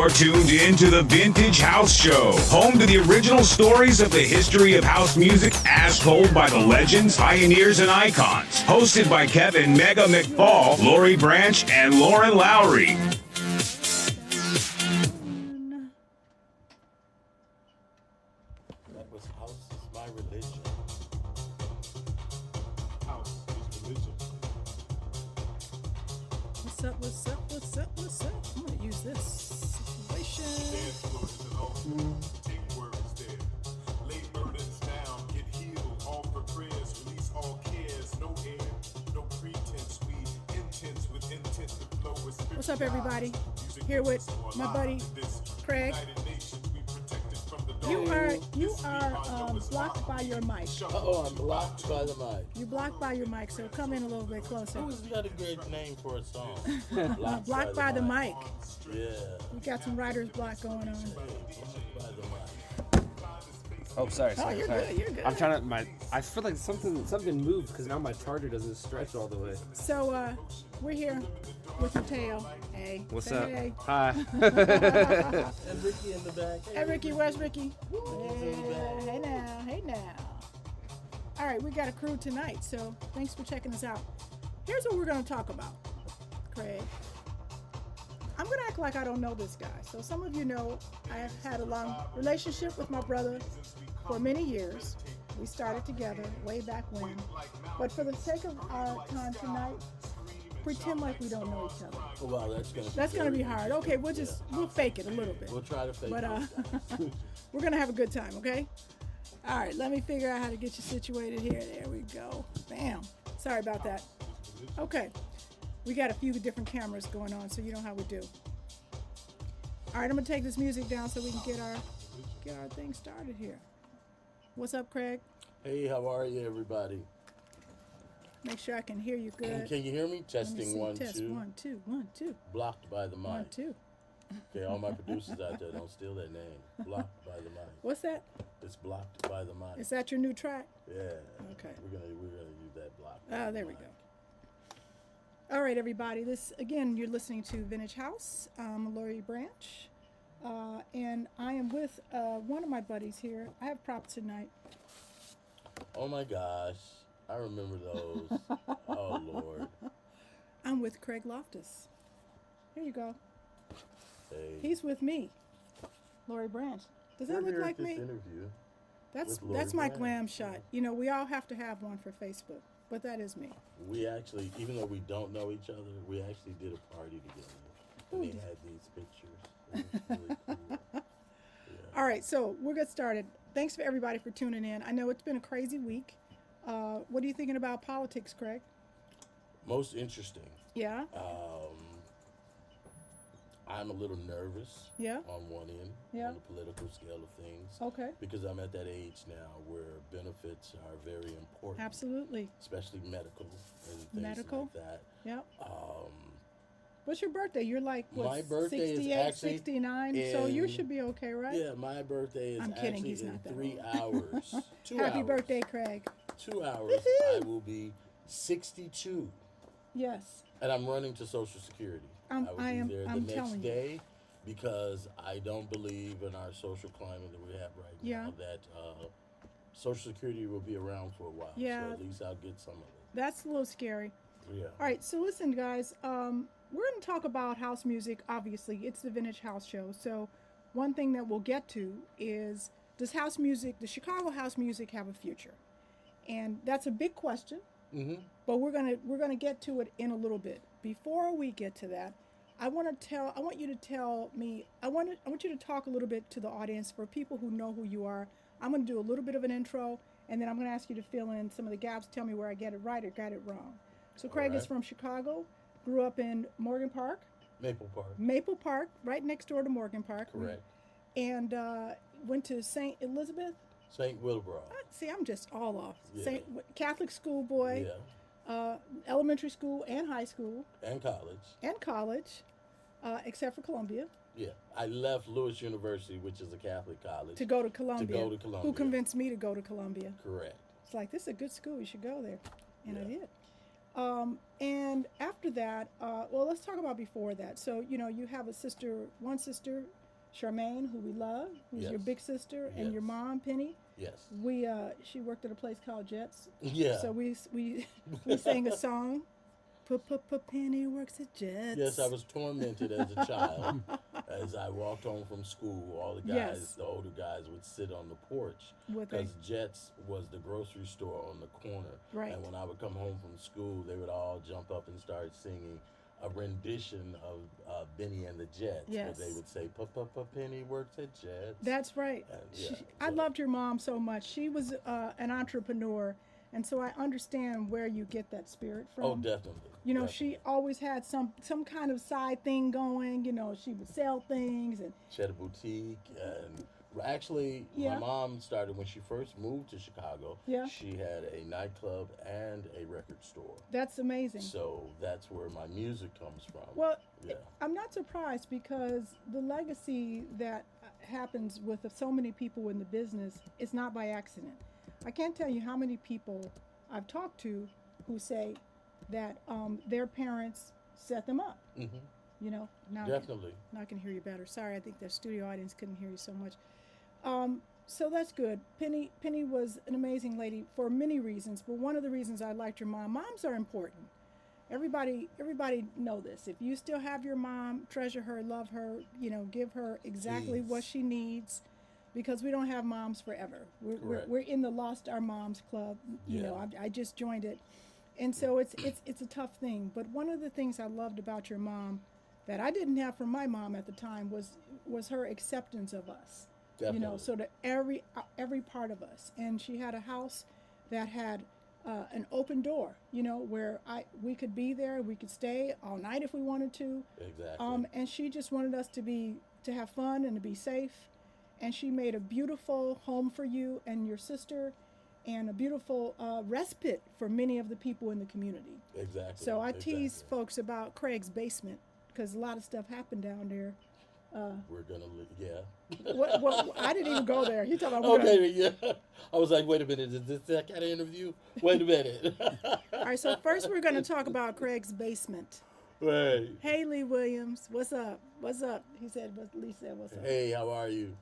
You're tuned in to the Vintage House Show, home to the original stories of the history of house music as told by the legends, pioneers, and icons. Hosted by Kevin Mega McFall, Lori Branch, and Lauren Lowry. That was House is My Religion. House is religion. What's up, what's up, what's up, what's up? I'm going to use this situation. Dance floors and all. Take words there. Lay burdens down. Get healed. Offer prayers. Release all cares. No air. No pretense. We intense with intent to flow with spiritual. What's up, everybody? Here with my buddy, Craig. You are blocked by your mic. Uh-oh, I'm blocked by the mic. You're blocked by your mic, so come in a little bit closer. Who's got a great name for a song? Blocked by the mic. Yeah. We got some writer's block going on. Blocked by the mic. Oh, sorry. You're good, you're good. I'm trying to. I feel like something moved because now my charger doesn't stretch all the way. So we're here with Mateo. Hey. What's say up? Hey. Hi. And Ricky in the back. Hey, Ricky. Where's Ricky? Hey now. All right, we got a crew tonight, so thanks for checking us out. Here's what we're going to talk about, Craig. I'm going to act like I don't know this guy. So some of you know I have had a long relationship with my brother for many years. We started together way back when. But for the sake of our time tonight, pretend like we don't know each other. Oh, wow, that's gonna be hard. Okay, we'll fake it a little bit. We'll try to fake But it. we're gonna have a good time, okay? All right, let me figure out how to get you situated here. There we go. Bam. Sorry about that. Okay, we got a few different cameras going on, so you know how we do. All right, I'm gonna take this music down so we can get our thing started here. What's up, Craig? Hey, how are you, everybody? Make sure I can hear you good. Can you hear me? Testing one, Test. two. 1, 2, 1, 2. Blocked by the mic. 1, 2. Okay, all my producers out there, don't steal that name. Blocked by the mic. What's that? It's blocked by the mic. Is that your new track? Yeah. Okay. We're gonna use that block. There we go. All right, everybody. This again, you're listening to Vintage House. I'm Lori Branch, and I am with one of my buddies here. I have props tonight. Oh my gosh, I remember those. Oh Lord. I'm with Craig Loftis. Here you go. Hey. He's with me, Lori Branch. Does that We're look here like at this me? interview That's with Lori my Branch. glam shot. You know, we all have to have one for Facebook, but that is me. We actually, even though we don't know each other, we actually did a party together. And they had these pictures. It was really cool. Yeah. All right, so we'll get started. Thanks for everybody for tuning in. I know it's been a crazy week. What are you thinking about politics, Craig? Most interesting. Yeah? I'm a little nervous. Yeah? On one end, Yeah. on the political scale of things. Okay. Because I'm at that age now where benefits are very important. Absolutely. Especially medical and things Medical? like that. Yep. What's your birthday? You're like, what, My birthday is 68, actually 69? So you in- should be okay, right? Yeah, my birthday is I'm kidding, actually he's in not that 3 old. hours. 2 Happy hours. birthday, Craig. 2 hours. Woohoo! I will be 62. Yes. And I'm running to Social Security. I will be there the I'm next telling you. day because I don't believe in our social climate that we have right Yeah. now that Social Security will be around for a while. Yeah. So at least I'll get some of it. That's a little scary. Yeah. All right, so listen, guys. We're going to talk about house music. Obviously, it's the Vintage House Show. So one thing that we'll get to is, does house music, the Chicago house music, have a future? And that's a big question. Mm-hmm. But we're gonna get to it in a little bit. Before we get to that, I want you to talk a little bit to the audience for people who know who you are. I'm gonna do a little bit of an intro, and then I'm gonna ask you to fill in some of the gaps. Tell me where I get it right or got it wrong. So Craig is from Chicago, grew up in Morgan Park. Maple Park, right next door to Morgan Park. Correct. And went to St. Elizabeth. St. Wilbur. See, I'm just all off. Yeah. Catholic school boy. Yeah. Elementary school and high school. And college. Except for Columbia. Yeah. I left Lewis University, which is a Catholic college. To go to Columbia. Who Columbia. convinced me to go to Columbia. Correct. It's like, this is a good school. You should go there. And I did. And after that, well, let's talk about before that. So, you know, you have a sister, one sister, Charmaine, who we love, who's your Yes. big sister, and your Yes. mom, Penny. Yes. She worked at a place called Jets. Yeah. So we sang a song. Penny works at Jets. Yes, I was tormented as a child. As I walked home from school, all the guys, Yes. the older guys, would sit on the porch With a- because Jets was the grocery store on the corner. Right. And when I would come home from school, they would all jump up and start singing a rendition of Benny and the Jets. Yes. Where they would say, Penny works at Jets. That's right. And, yeah, I so- loved your mom so much. She was an entrepreneur, and so I understand where you get that spirit from. Oh, definitely. You know, definitely. she always had some kind of side thing going. You know, she would sell things, and She had a boutique, and actually, Yeah. my mom started when she first moved to Chicago. Yeah. She had a nightclub and a record store. that's amazing. So that's where my music comes from. Well, yeah, I'm not surprised because the legacy that happens with so many people in the business is not by accident. I can't tell you how many people I've talked to who say that their parents set them up. hmm You know, now definitely. now I can hear you better. Sorry, I think the studio audience couldn't hear you so much. So that's good. Penny was an amazing lady for many reasons, but one of the reasons I liked your mom. Moms are important. Everybody know this. If you still have your mom, treasure her, love her. You know, give her exactly what Please. she needs, because we don't have moms forever. Correct. We're in the Lost Our Moms Club. You know, Yeah. I just joined it, and so it's a tough thing. But one of the things I loved about your mom that I didn't have from my mom at the time was her acceptance of us. Definitely. You know, so that every part of us. And she had a house that had an open door. You know, where we could be there, we could stay all night if we wanted to. Exactly. And she just wanted us to have fun and to be safe. And she made a beautiful home for you and your sister, and a beautiful respite for many of the people in the community. Exactly. So I tease exactly. folks about Craig's basement because a lot of stuff happened down there. We're gonna yeah. Well, I didn't even go there. He talking about Okay, yeah. I was like, wait a minute, is this that kind of interview? Wait a minute. All right, so first we're going to talk about Craig's basement. Right. Hey, Lee Williams, what's up? What's up? He said, Lee said, what's up? Hey, how are you?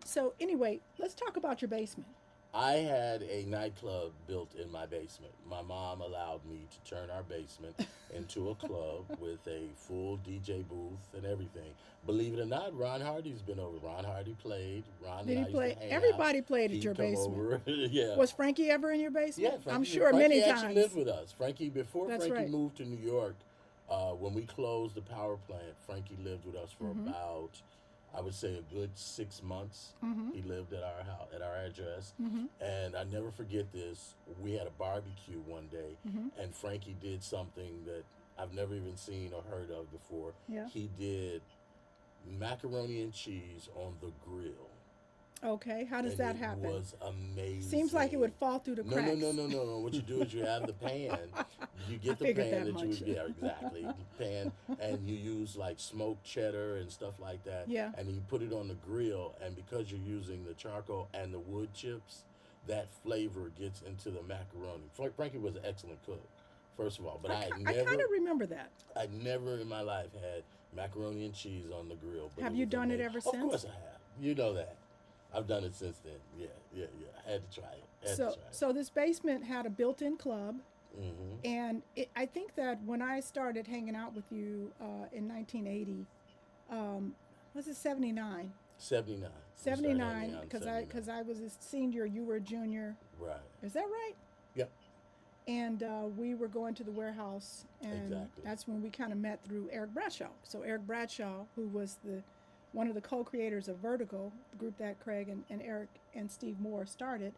So anyway, let's talk about your basement. I had a nightclub built in my basement. My mom allowed me to turn our basement into a club with a full DJ booth and everything. Believe it or not, Ron Hardy's been over. Ron Hardy played. Ron Did and he I used play? to hang Everybody out. played at He'd your come basement. over. Yeah. Was Frankie ever in your basement? Yeah, Frankie, I'm sure Frankie many actually times. lived with us. Frankie, before That's Frankie right. moved to New York, when we closed the power plant, Frankie lived with us for Mm-hmm. about, I would say, a good 6 months. Mm-hmm. He lived at our house, at our address, and I never forget this. We had a barbecue one day, Mm-hmm. and Frankie did something that I've never even seen or heard of before. Yeah. He did macaroni and cheese on the grill. Okay, how does and that it happen? was amazing. Seems like it would fall through the No, cracks. no. What you do is you have the pan. You get the figured pan that that you much. would, yeah, exactly. The pan, and you use like smoked cheddar and stuff like that. Yeah. And you put it on the grill, and because you're using the charcoal and the wood chips, that flavor gets into the macaroni. Frankie was an excellent cook, first of all, but I I kind of remember that. I never in my life had macaroni and cheese on the grill. But Have you was done it amazing. ever Of since? course I have. You know that. I've done it since then. Yeah. I had to try it. So this basement had a built-in club, Mm-hmm. and I think that when I started hanging out with you in 1980, was it 79? 79. 79, because I was a senior, you were a junior. Right. Is that right? Yep. And we were going to the warehouse, and Exactly. that's when we kind of met through Eric Bradshaw. So Eric Bradshaw, who was one of the co-creators of Vertical, the group that Craig and Eric and Steve Moore started,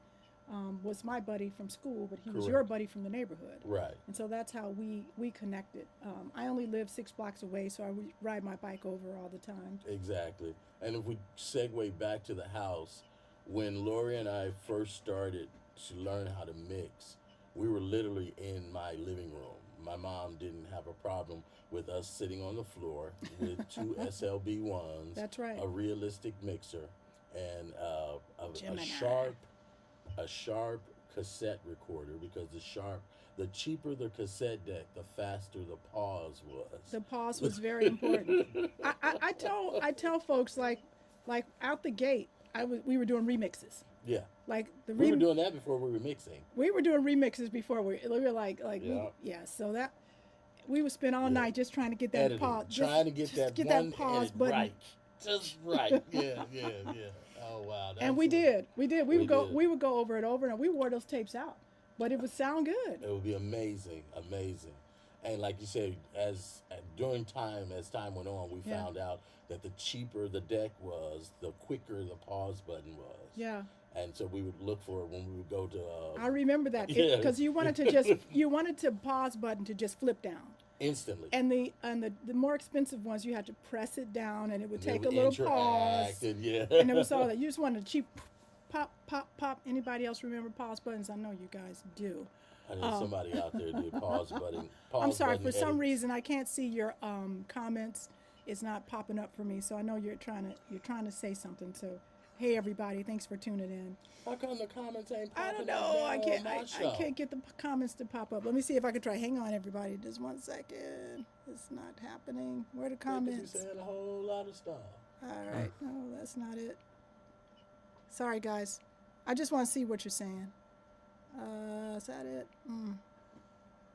was my buddy from school, but he was your Correct. buddy from the neighborhood. Right. And so that's how we connected. I only live 6 blocks away, so I would ride my bike over all the time. Exactly. And if we segue back to the house, when Lori and I first started to learn how to mix, we were literally in my living room. My mom didn't have a problem with us sitting on the floor with two SLB1s, That's right. a realistic mixer, and a Gemini. sharp cassette recorder, because Yeah. The cheaper the cassette deck, the faster the pause was. The pause was very important. I tell folks like out the gate, we were doing remixes. Yeah. Like the We were doing that before we were mixing. we were doing remixes before we were like Yeah. so that we would spend all Yeah. night just trying to get that Editing, pause, trying to get that one pause edit button. right, just right. Yeah. Oh wow. And we did. We We would go did. we would go over it over and we wore those tapes out. But it would sound good. It would be amazing. And like you said, as time went on, we Yeah. found out that the cheaper the deck was, the quicker the pause button was. Yeah. And so we would look for it when we would go to. I remember that Yeah. because you wanted to pause button to just flip down. Instantly. And the more expensive ones you had to press it down and it would They take would a little interact, pause. and yeah. And it was all that. You just wanted a cheap pop, pop, pop. Anybody else remember pause buttons? I know you guys do. I know somebody out there did pause button. Pause I'm sorry, button for some edits. reason I can't see your comments. It's not popping up for me. So I know you're trying to say something. So hey everybody, thanks for tuning in. How come the comments ain't I popping don't up know. now I on my show? can't get the comments to pop up. Let me see if I can try. Hang on, everybody. Just 1 second. It's not happening. Where are the Yeah, 'cause you comments? saying a whole lot of stuff. All right. No, that's not it. Sorry, guys. I just want to see what you're saying. Is that it?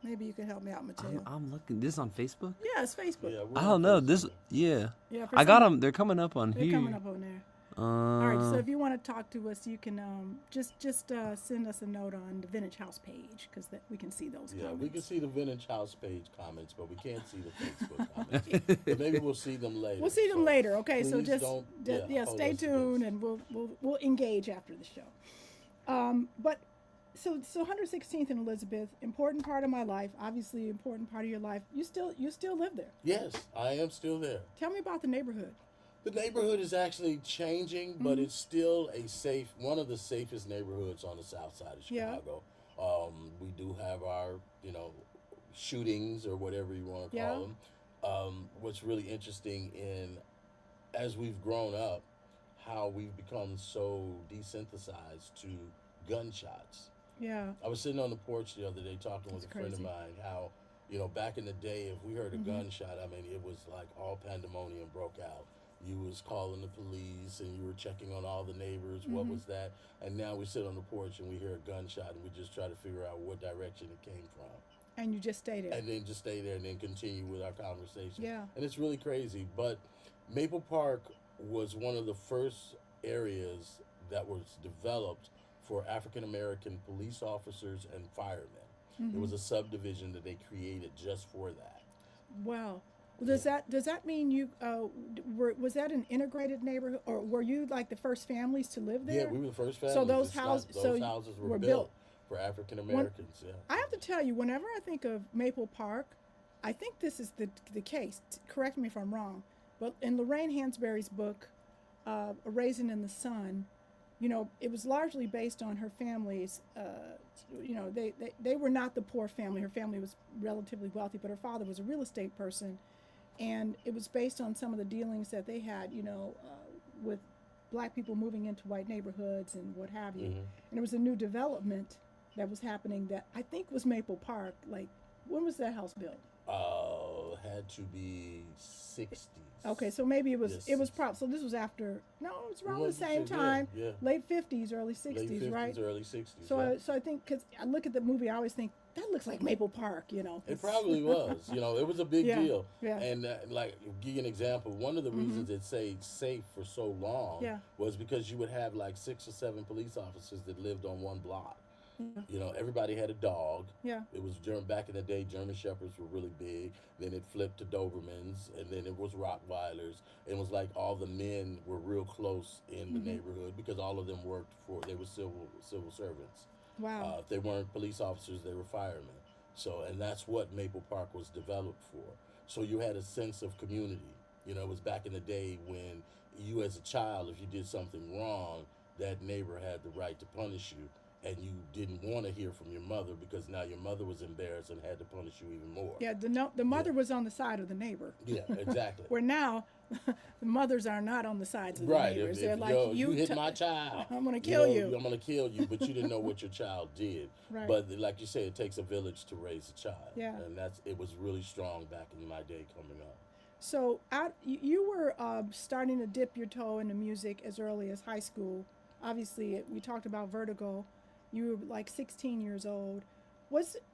Maybe you can help me out, Mateo. I'm looking. This on Facebook? Yeah, it's Facebook. Yeah, we're I on don't know. Facebook. This, yeah. Yeah, for I got some- them. They're coming up on They're here. coming up on there. All right. So if you want to talk to us, you can just send us a note on the Vintage House page because we can see those Yeah, comments. we can see the Vintage House page comments, but we can't see the Facebook comments. But maybe we'll see them later. We'll see them So later. Okay, so please just don't- hold stay us to tuned, this. and we'll engage after the show. But so 116th and Elizabeth, important part of my life, obviously important part of your life. You still live there. Yes, I am still there. Tell me about the neighborhood. The neighborhood is actually changing, but Mm-hmm. it's still one of the safest neighborhoods on the south side of Yeah. Chicago. We do have our, shootings or whatever you want to Yeah. call them. What's really interesting as we've grown up, how we've become so desensitized to gunshots. Yeah. I was sitting on the porch the other day talking with a That's friend of crazy. mine how, back in the day, if we heard a gunshot, I mean, it was like all pandemonium broke out. You was calling the police and you were checking on all the neighbors. What was that? And now we sit on the porch and we hear a gunshot and we just try to figure out what direction it came from. And you just stay there. And then just stay there and then continue with our conversation. Yeah. And it's really crazy. But Maple Park was one of the first areas that was developed for African American police officers and firemen. It was a subdivision that they created just for that. Wow. Well, does that mean you was that an integrated neighborhood, or were you like the first families to live there? Yeah, we were the first family. So those to start- houses, those houses were built for African Americans. Yeah. I have to tell you, whenever I think of Maple Park, I think this is the case. Correct me if I'm wrong, but in Lorraine Hansberry's book, A Raisin in the Sun, it was largely based on her family's. They were not the poor family. Her family was relatively wealthy, but her father was a real estate person, and it was based on some of the dealings that they had, with black people moving into white neighborhoods and what have you. And it was a new development that was happening that I think was Maple Park. Like, when was that house built? Had to be 60s. Okay, so maybe it was Yes. probably, so this was after, no, it was around the Well, same yeah, time, yeah. late 50s, early 60s, Late 50s, right? early 60s. So, yeah. so I think, because I look at the movie, I always think, that looks like Maple Park, It probably was. It was a big Yeah, deal. yeah. And like, give you an example. One of the reasons it stayed safe for so long Yeah. was because you would have like 6 or 7 police officers that lived on one block. Everybody had a dog. Yeah. It was back in the day, German Shepherds were really big. Then it flipped to Dobermans, and then it was Rottweilers. It was like all the men were real close in the neighborhood because all of them they were civil servants. Wow. If they weren't police officers, they were firemen. So, and that's what Maple Park was developed for. So you had a sense of community. It was back in the day when you, as a child, if you did something wrong, that neighbor had the right to punish you. and you didn't want to hear from your mother because now your mother was embarrassed and had to punish you even more. Yeah, the mother was on the side of the neighbor. Yeah, exactly. Where now, the mothers are not on the sides of the Right. neighbors. They're If like, you hit my child, I'm gonna kill you. I'm gonna kill you, but you didn't know what your child did. Right. But like you said, it takes a village to raise a child. Yeah. And it was really strong back in my day coming up. So you were starting to dip your toe into music as early as high school. Obviously, we talked about Vertigo. You were like 16 years old.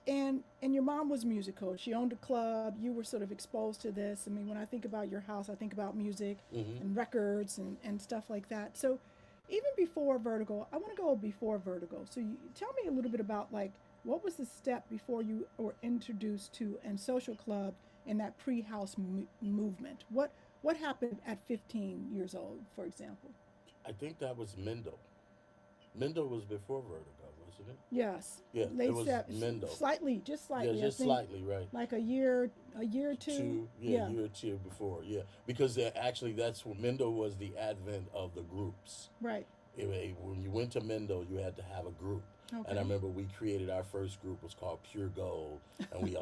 And your mom was musical. She owned a club. You were sort of exposed to this. I mean, when I think about your house, I think about music and records and stuff like that. So even before Vertigo, I want to go before Vertigo. So tell me a little bit about like what was the step before you were introduced to and social club in that pre-house movement? What happened at 15 years old, for example? I think that was Mendel. Mendel was before Vertigo, wasn't it? Yes. Yeah, it was Mendel. Slightly, just slightly. Yeah, just slightly, right. Like a year or two. Year or two before, yeah. Because actually that's when Mendel was the advent of the groups. Right. When you went to Mendel, you had to have a group. Okay. And I remember we created our first group, was called Pure Gold, and we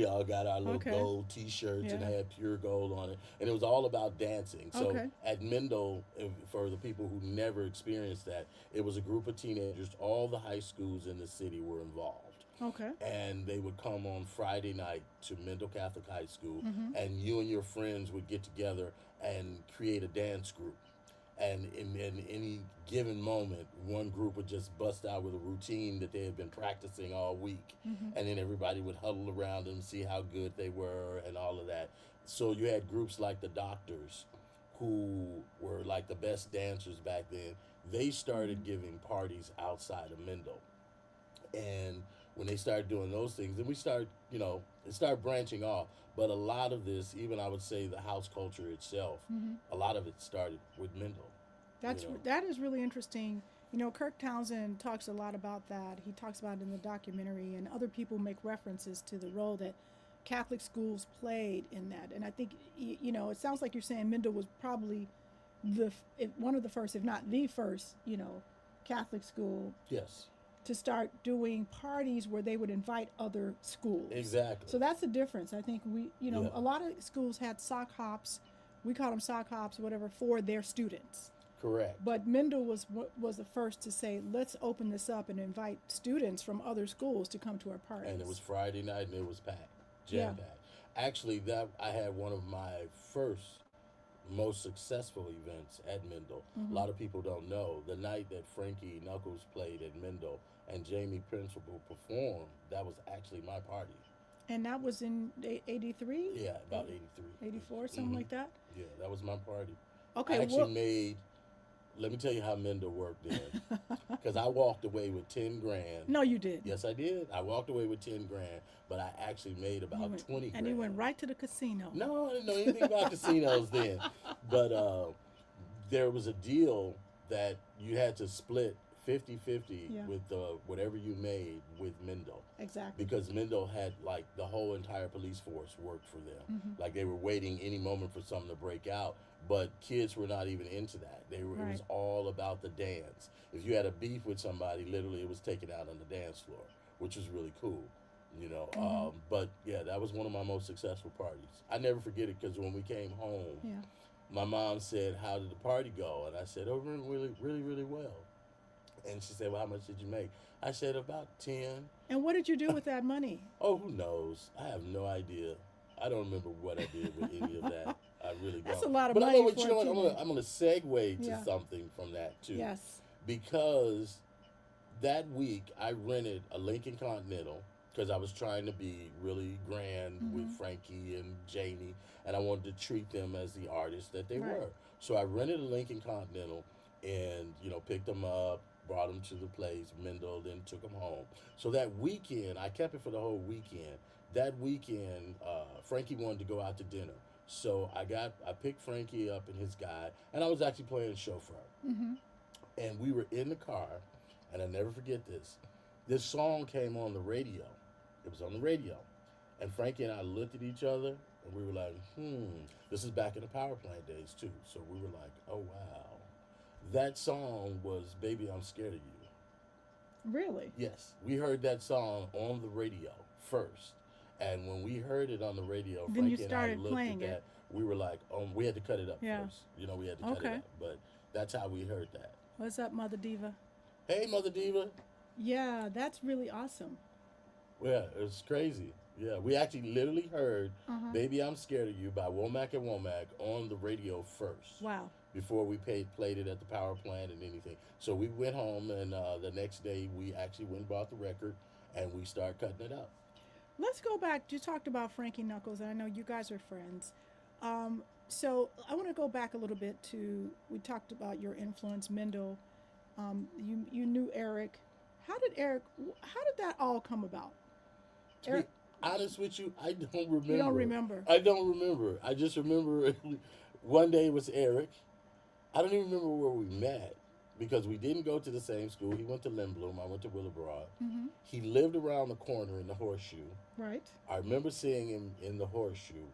all got our little gold T-shirts and had Pure Gold on it, and it was all about dancing. So at Mendel, for the people who never experienced that, it was a group of teenagers. All the high schools in the city were involved. Okay. And they would come on Friday night to Mendel Catholic High School, and you and your friends would get together and create a dance group. And in any given moment, one group would just bust out with a routine that they had been practicing all week. And then everybody would huddle around them, see how good they were and all of that. So you had groups like the Doctors, who were like the best dancers back then. They started giving parties outside of Mendel. And when they started doing those things, then we started, it started branching off. But a lot of this, even I would say the house culture itself, a lot of it started with Mendel. That is really interesting. Kirk Townsend talks a lot about that. He talks about it in the documentary, and other people make references to the role that Catholic schools played in that. And I think, it sounds like you're saying Mendel was probably one of the first, if not the first, Catholic school. Yes. To start doing parties where they would invite other schools. Exactly. So that's the difference. I think a lot of schools had sock hops. We call them sock hops, whatever, for their students. Correct. But Mendel was the first to say, let's open this up and invite students from other schools to come to our parties. And it was Friday night, and it was packed, jam-packed. Actually, I had one of my first, most successful events at Mendel. A lot of people don't know. The night that Frankie Knuckles played at Mendel and Jamie Principal performed, that was actually my party. And that was in 83? Yeah, about 83. 84, something like that? Yeah, that was my party. Okay, I actually let me tell you how Mendel worked then. Because I walked away with 10 grand. No, you did. Yes, I did. I walked away with 10 grand, but I actually made about 20 grand. And you went right to the casino. No, I didn't know anything about casinos then. But there was a deal that you had to split 50-50 with whatever you made with Mendel. Exactly. Because Mendel had, like, the whole entire police force worked for them. Like, they were waiting any moment for something to break out. But kids were not even into that. It was all about the dance. If you had a beef with somebody, literally it was taken out on the dance floor, which was really cool, But yeah, that was one of my most successful parties. I never forget it because when we came home, my mom said, "How did the party go?" And I said, "Oh, really, really, really well." And she said, "Well, how much did you make?" I said, "About 10. And what did you do with that money? Oh, who knows? I have no idea. I don't remember what I did with any of that. I really don't. That's a lot of but money. I'm going to segue to something from that too. Yes. Because that week I rented a Lincoln Continental because I was trying to be really grand with Frankie and Jamie, and I wanted to treat them as the artists that they were. So I rented a Lincoln Continental and, picked them up, brought them to the place, Mendel, then took them home. So that weekend, I kept it for the whole weekend. That weekend, Frankie wanted to go out to dinner. So I picked Frankie up and his guy, and I was actually playing chauffeur. And we were in the car, and I never forget this. This song came on the radio. It was on the radio. And Frankie and I looked at each other, and we were like, This is back in the PowerPlant days, too. So we were like, oh, wow. That song was Baby, I'm Scared of You. Really? Yes, we heard that song on the radio first, and when we heard it on the radio, Then you Frankie and I started looked playing at it. that. We were like, we had to cut it up Yeah. first. You know, we had to cut Okay. it up, but that's how we heard that. What's up, Mother Diva? Hey, Mother Diva. Yeah, that's really awesome. Yeah, it was crazy. Yeah, we actually literally heard Uh-huh. "Baby I'm Scared of You" by Womack and Womack on the radio first. Wow. Before we played it at the power plant and anything. So we went home, and the next day we actually went and bought the record, and we started cutting it up. Let's go back. You talked about Frankie Knuckles, and I know you guys are friends. So I want to go back a little bit to, we talked about your influence, Mendel. You knew Eric. How did that all come about? To be honest with you, I don't remember. You don't remember? I don't remember. I just remember one day it was Eric. I don't even remember where we met because we didn't go to the same school. He went to Lindblom. I went to Willowbroad. Mm-hmm. He lived around the corner in the Horseshoe. Right. I remember seeing him in the Horseshoe,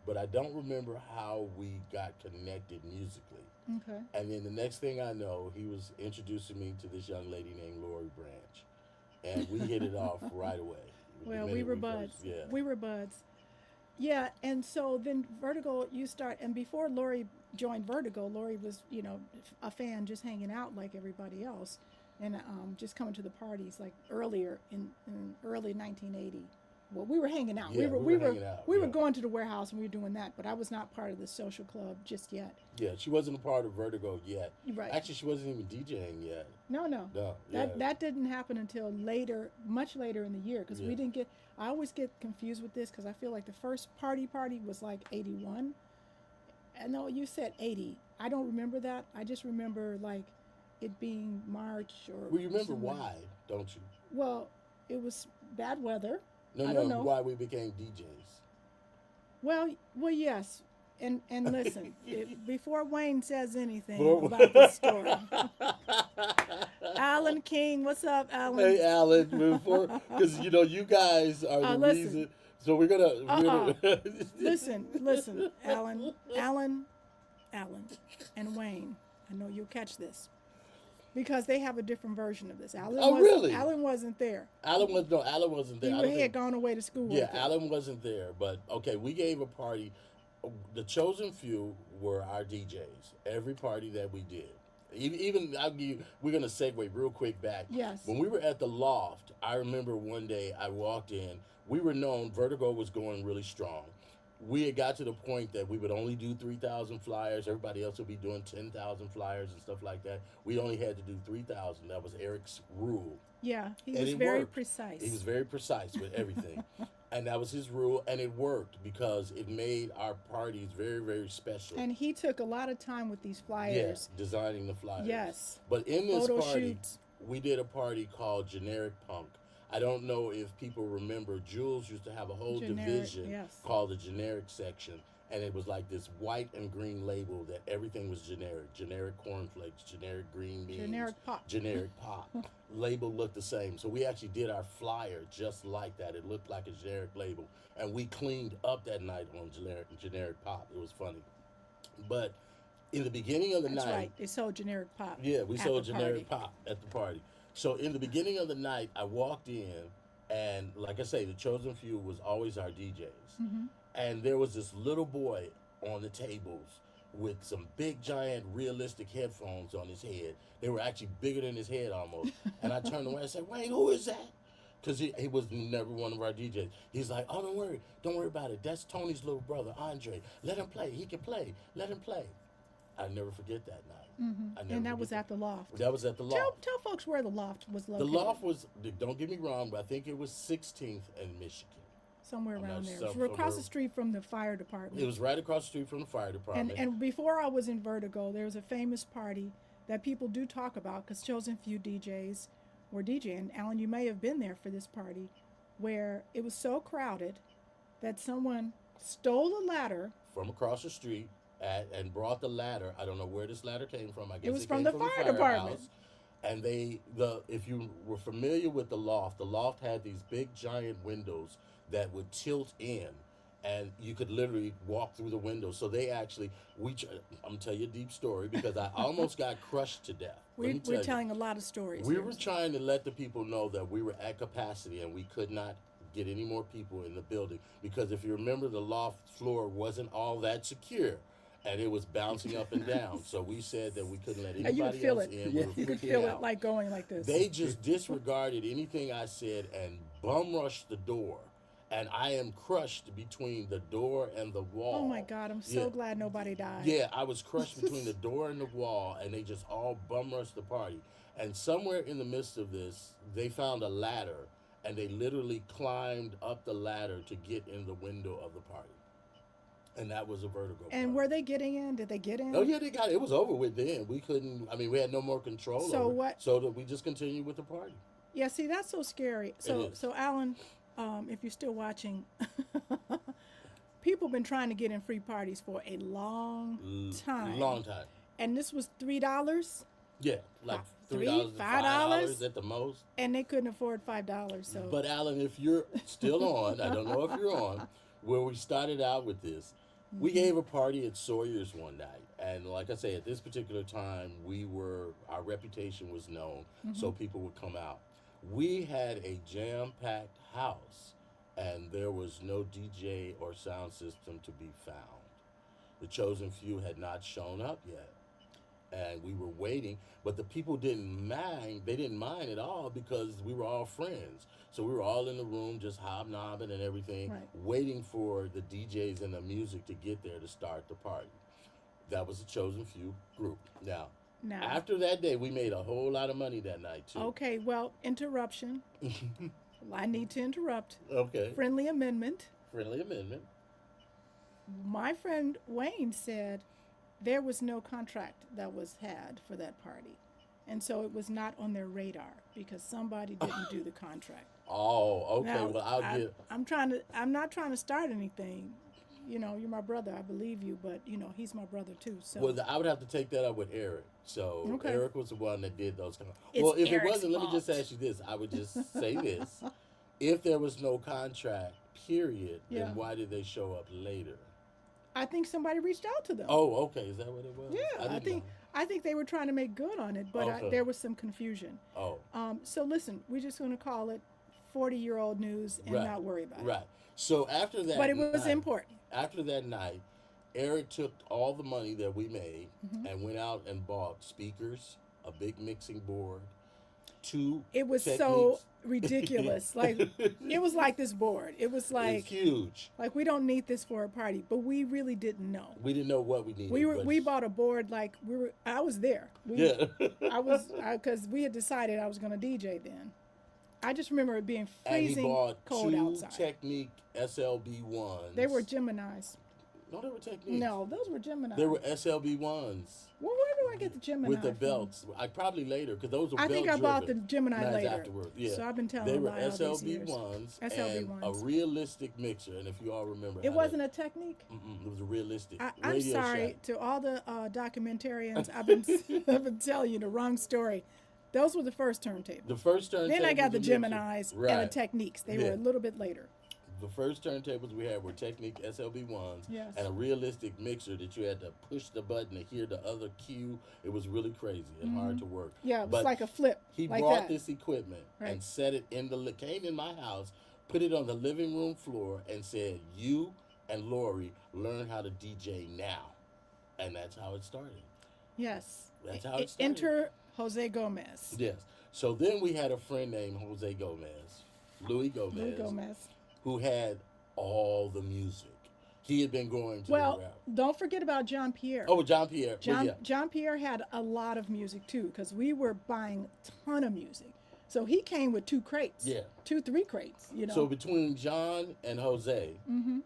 but I don't remember how we got connected musically. Okay. And then the next thing I know, he was introducing me to this young lady named Lori Branch. And we hit it off right away. The Well, we minute were first- buds. yeah. We were buds. Yeah, and so then Vertigo, you start, and before Lori joined Vertigo, Lori was, a fan just hanging out like everybody else, and just coming to the parties like earlier in early 1980. Well, we were hanging out. Yeah, we were hanging out, We were yeah. going to the warehouse and we were doing that, but I was not part of the social club just yet. Yeah, she wasn't a part of Vertigo yet. Right. Actually, she wasn't even DJing yet. No. No, yeah. That didn't happen until later, much later in the year, because we Yeah. didn't get. I always get confused with this because I feel like the first party was like 81. And no, you said 80. I don't remember that. I just remember like it being March or. Well, you remember somewhere. why, don't you? Well, it was bad weather. No, I don't know. why we became DJs. Well, yes. And listen, before Wayne says anything Before- about this story, Alan King, what's up, Alan? Hey, Alan, because you guys are the listen. reason. So we're gonna. Listen, Alan, and Wayne. I know you'll catch this because they have a different version of this. Really? Alan wasn't there. Alan wasn't there. I don't He think- had gone away to school. Yeah, with it. Alan wasn't there, but okay, we gave a party. The chosen few were our DJs. Every party that we did, even I'll give you, we're gonna segue real quick back. Yes. When we were at the Loft, I remember one day I walked in. We were known. Vertigo was going really strong. We had got to the point that we would only do 3,000 flyers. Everybody else would be doing 10,000 flyers and stuff like that. We only had to do 3,000. That was Eric's rule. Yeah, he And was it very worked. precise. He was very precise with everything. And that was his rule, and it worked because it made our parties very, very special. And he took a lot of time with these Yes, flyers. designing the flyers. Yes. But in this Photo party, shoots. we did a party called Generic Punk. I don't know if people remember, Jules used to have a whole Generic, division yes. called the Generic section. And it was like this white and green label that everything was generic. Generic cornflakes, generic green beans. Generic pop. Generic pop. Label looked the same. So we actually did our flyer just like that. It looked like a generic label. And we cleaned up that night on generic pop. It was funny. But in the beginning of the That's night. right. They sold generic pop. Yeah, we at sold the generic party. pop at the party. So in the beginning of the night, I walked in, and like I say, the chosen few was always our DJs. Mm-hmm. And there was this little boy on the tables with some big, giant, realistic headphones on his head. They were actually bigger than his head almost. And I turned away and said, "Wayne, who is that?" Because he was never one of our DJs. He's like, "Oh, don't worry about it. That's Tony's little brother, Andre. Let him play. He can play. Let him play." I never forget that night. I never And that was forget at the Loft. that was at the Loft. Tell folks where the Loft was The located. Loft was, don't get me wrong, but I think it was 16th and Michigan. Somewhere I'm around not there. some- We're across the somewhere- street from the fire department. It was right across the street from the fire And department. and before I was in Vertigo, there was a famous party that people do talk about because chosen few DJs were DJing. Alan, you may have been there for this party, where it was so crowded that someone stole a ladder. From across the street and brought the ladder. I don't know where this ladder came from. I guess was it from came the from fire the department. firehouse. And if you were familiar with the Loft had these big giant windows that would tilt in, and you could literally walk through the window. So they actually, I'm gonna tell you a deep story because I almost got crushed to death. Let me tell We're you. telling a lot of stories. We here. were trying to let the people know that we were at capacity and we could not get any more people in the building because if you remember, the loft floor wasn't all that secure. And it was bouncing up and down. So we said that we couldn't let And anybody you could feel else it. in. Yeah. We were You could freaking feel out. it like going like this. They just disregarded anything I said and bum rushed the door. And I am crushed between the door and the wall. Oh my God, I'm so Yeah. glad nobody died. Yeah, I was crushed between the door and the wall, and they just all bum rushed the party. And somewhere in the midst of this, they found a ladder, and they literally climbed up the ladder to get in the window of the party. And that was a vertigo. And party. were they getting in? Did they get in? Oh yeah, they got it. It was over with then. We couldn't. I mean, we had no more control. So over it. what- So that we just continued with the party. Yeah, see, that's so scary. So, is. so Alan, if you're still watching, people been trying to get in free parties for a long time. Long time. And this was $3, Yeah, like Three, $3, $5 $5 at the most. and they couldn't afford $5. So, But Alan, if you're still on, I don't know if you're on, where we started out with this, we gave a party at Sawyer's one night. And like I say, at this particular time, our reputation was known, so people would come out. We had a jam-packed house, and there was no DJ or sound system to be found. The chosen few had not shown up yet. And we were waiting, but the people didn't mind. They didn't mind at all because we were all friends. So we were all in the room just hobnobbing and everything, Right. waiting for the DJs and the music to get there to start the party. That was the chosen few group. Now, after that day, we made a whole lot of money that night too. okay, well, interruption. I need to interrupt. Okay. Friendly amendment. Friendly amendment. My friend Wayne said there was no contract that was had for that party. And so it was not on their radar because somebody didn't do the contract. Oh, okay. Now, Well, I'm not trying to start anything. You know, you're my brother. I believe you, but you know, he's my brother too. So Well, I would have to take that up with Eric. So Okay. Eric was the one that did those kind of. It's Well, if Eric's it wasn't, let me just fault. ask you this. I would just say this: if there was no contract, period, Yeah. then why did they show up later? I think somebody reached out to them. Oh, okay. Is that what it was? yeah, I didn't think they were trying to make good on it, but Okay. there was some confusion. know. So listen, we're just going to call it 40-year-old news and Right. not worry about it. Right. So after that, But it was night- important. After that night, Eric took all the money that we made Mm-hmm. and went out and bought speakers, a big mixing board, two. It was so techniques. ridiculous. Like it was like this board. It was It's like huge. we don't need this for a party, but we really didn't know. We didn't know what we needed. but- We bought a board like I was there. Yeah. Because we had decided I was going to DJ then. I just remember it being And he freezing bought cold two outside. Technique SLB ones. They were Geminis. No, they were Techniques. No, those were Geminis. They were SLB ones Well, where do I get the Gemini with the from? belts. I probably later because those were. I think I bought the belt-driven. Gemini Nice later. afterward. Yeah. So I've been telling They a were lie all these SLB years. ones SLB and ones. a realistic mixer. And if you all remember, It wasn't a Technique. It was a realistic. I'm Radio sorry Shack. to all the documentarians. I've been telling you the wrong story. Those were the first turntables. The first turntables. Then I got the we mixed- Geminis and the Right. Techniques. They Yeah. were a little bit later. The first turntables we had were Technique SLB ones Yes. and a realistic mixer that you had to push the button to hear the other cue. It was really crazy and hard to work. Yeah, it was But like a flip. he like brought that. this equipment Right. and set it came in my house, put it on the living room floor, and said, "You and Lori learn how to DJ now," and that's how it started. Yes. That's how it started. Enter Jose Gomez. Yes. So then we had a friend named Jose Gomez, Louis Gomez, Louis Gomez. who had all the music. He had been going to Well, the rap. don't forget about John Pierre. Oh, John Pierre. John Pierre had a lot of music too, because we were buying a ton of music. So he came with 2 crates. Yeah. 3 crates. You know. So between John and Jose, Mm-hmm.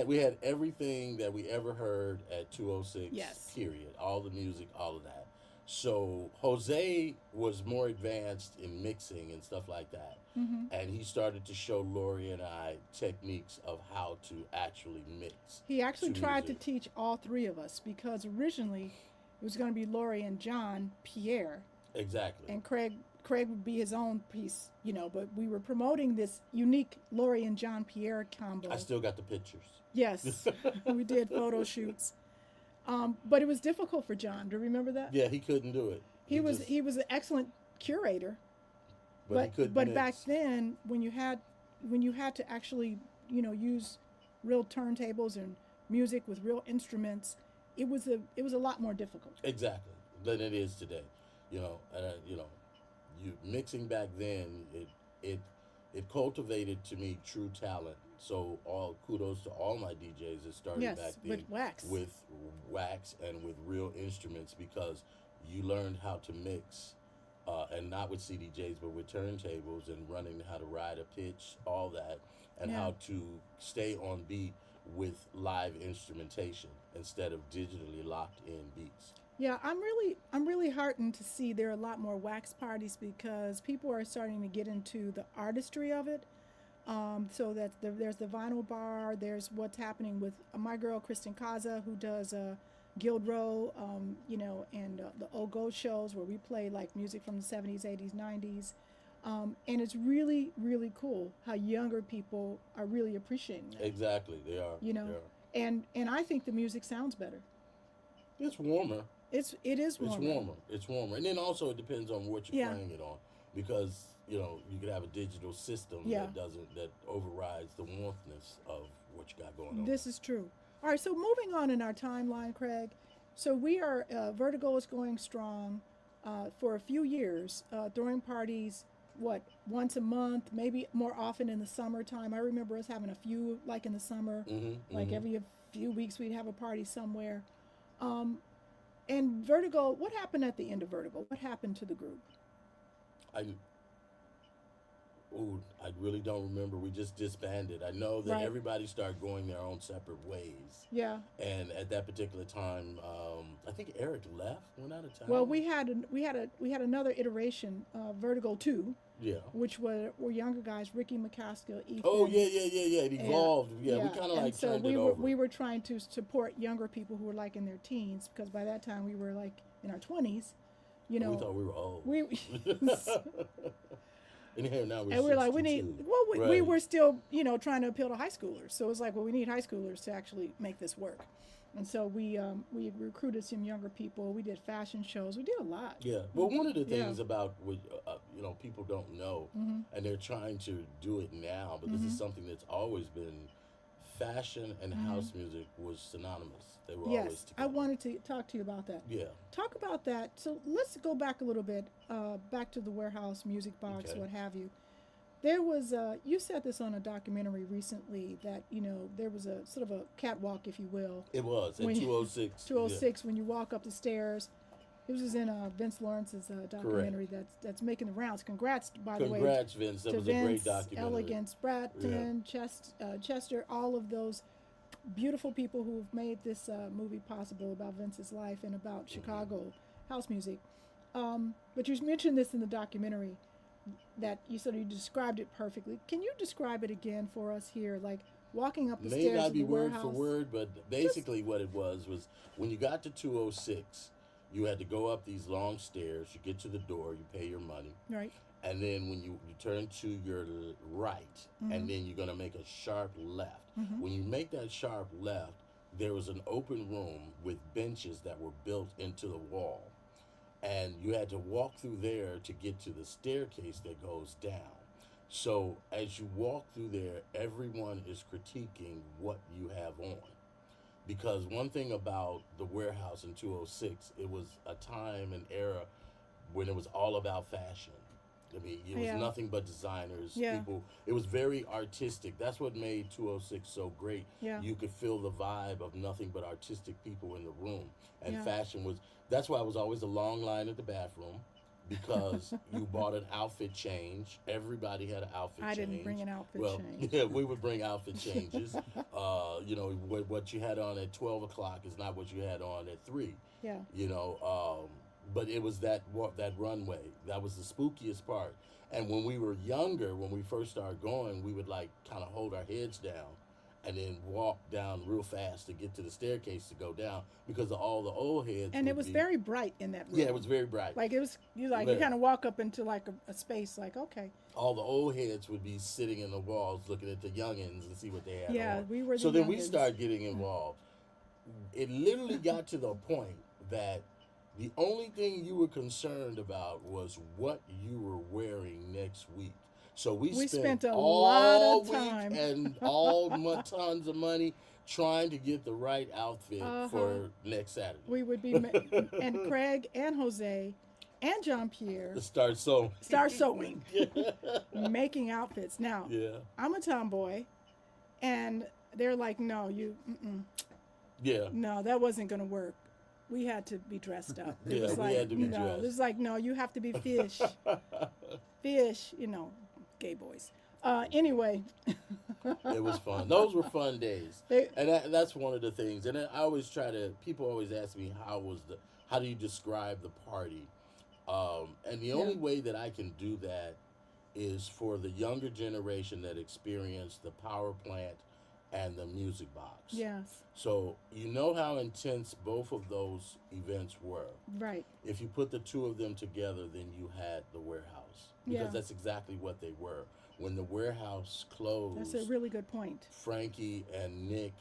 we had everything that we ever heard at 206. Yes. Period. All the music, all of that. So Jose was more advanced in mixing and stuff like that. Mm-hmm. And he started to show Lori and I techniques of how to actually mix. He actually to tried music. to teach all 3 of us because originally it was going to be Lori and John Pierre, Exactly. and Craig Craig would be his own piece, you know, but we were promoting this unique Lori and John Pierre combo. I still got the pictures. Yes, we did photo shoots. But it was difficult for John. Do you remember that? Yeah, he couldn't do it. He was an excellent curator. but he couldn't But mix. back then, when you had to actually, you know, use real turntables and music with real instruments, it was a lot more difficult. Exactly, than it is today. You know, and you mixing back then, it cultivated to me true talent. So all kudos to all my DJs that started Yes, back then with wax. and with real instruments, because you learned how to mix, and not with CDJs but with turntables, and running how to ride a pitch, all that, and Yeah. how to stay on beat with live instrumentation instead of digitally locked in beats. Yeah, I'm really heartened to see there are a lot more wax parties because people are starting to get into the artistry of it. So that there's the vinyl bar. There's what's happening with my girl Kristen Kaza, who does Guild Row, you know, and the Old Gold shows where we play like music from the 70s, 80s, 90s. And it's really, really cool how younger people are really appreciating it. Exactly, they are. You know, they are. and I think the music sounds better. It's warmer. It is warmer. It's warmer. It's warmer, and then also it depends on what you're Yeah. playing it on, because you know you could have a digital system Yeah. that overrides the warmthness of what you got going on. This is true. All right, so moving on in our timeline, Craig. So we are, Vertigo is going strong for a few years, throwing parties, once a month, maybe more often in the summertime. I remember us having a few, like in the summer, like every few weeks we'd have a party somewhere. And Vertigo, what happened at the end of Vertigo? What happened to the group? I really don't remember. We just disbanded. I know that Right. everybody started going their own separate ways. Yeah. And at that particular time, I think Eric went out of town. Well, we had another iteration, Vertigo 2. Yeah. Which were younger guys, Ricky McCaskill, Ethan. Oh yeah. It evolved. Yeah, we kind of like so turned we it were over. we were trying to support younger people who were like in their teens, because by that time we were like in our 20s, you know. We thought we were old. We and here now we're and we're like, we 62. we Right. were still, you know, trying to appeal to high schoolers. So it's like, well, we need high schoolers to actually make this work. And so we recruited some younger people. We did fashion shows. We did a lot. Yeah, but one of the Yeah. things about what people don't know, and they're trying to do it now, but this is something that's always been, fashion and house music was synonymous. They were always Yes, together. I wanted to talk to you about that. Yeah. Talk about that. So let's go back a little bit, back to the warehouse, music box, Okay. what have you. There was, you said this on a documentary recently, that, you know, there was a sort of a catwalk, if you will. It was at When you- 206. 206, when you walk up the stairs. It was in Vince Lawrence's documentary that's making the rounds. Congrats, by the way. Congrats, Vince. That to was a great Vince, documentary. Elegance, Bratton, Chester, all of those beautiful people who have made this movie possible about Vince's life and about Chicago house music. But you mentioned this in the documentary, that you described it perfectly. Can you describe it again for us here, like walking up the May stairs not of be the word warehouse? for word, but basically what it was when you got to 206, you had to go up these long stairs. You get to the door, you pay your money, Right. and then when you turn to your right, and then you're going to make a sharp left. When you make that sharp left, there was an open room with benches that were built into the wall, and you had to walk through there to get to the staircase that goes down. So as you walk through there, everyone is critiquing what you have on. Because one thing about the warehouse in 206, it was a time and era when it was all about fashion. I mean, it was Yeah. nothing but designers, Yeah. people. It was very artistic. That's what made 206 so great. Yeah. You could feel the vibe of nothing but artistic people in the room. And Yeah. fashion was, that's why it was always a long line at the bathroom, because you bought an outfit change. Everybody had an outfit I change. didn't bring an outfit Well, change. yeah, we would bring outfit changes. You know, what you had on at 12 o'clock is not what you had on at 3. Yeah. You know, but it was that runway. That was the spookiest part. And when we were younger, when we first started going, we would like kind of hold our heads down and then walk down real fast to get to the staircase to go down because of all the old heads. And it was very bright in that room. Yeah, it was very bright. Like it was, you Yeah. kind of walk up into like a space, like okay. All the old heads would be sitting in the walls looking at the youngins and see what they had Yeah, on. we were the So then we youngins. started getting involved. It literally got to the point that the only thing you were concerned about was what you were wearing next week. So we spent a all lot of week time. and tons of money trying to get the right outfit for next Saturday. We would be, and Craig and Jose and John Pierre To start sewing. start sewing, making outfits. Now, Yeah. I'm a tomboy, and they're like, no, Yeah. no, that wasn't going to work. We had to be dressed up. It Yeah, was we like, had to be no, dressed. it was like, no, you have to be fish. Fish, gay boys. Anyway, It was fun. Those were fun days. They- And that's one of the things. And I always people always ask me, how do you describe the party? And the only way that I can do that is for the younger generation that experienced the power plant and the music box. yes, So you know how intense both of those events were. right. If you put the two of them together, then you had the warehouse. Because Yeah. that's exactly what they were. When the warehouse closed, That's a really good point. Frankie and Nick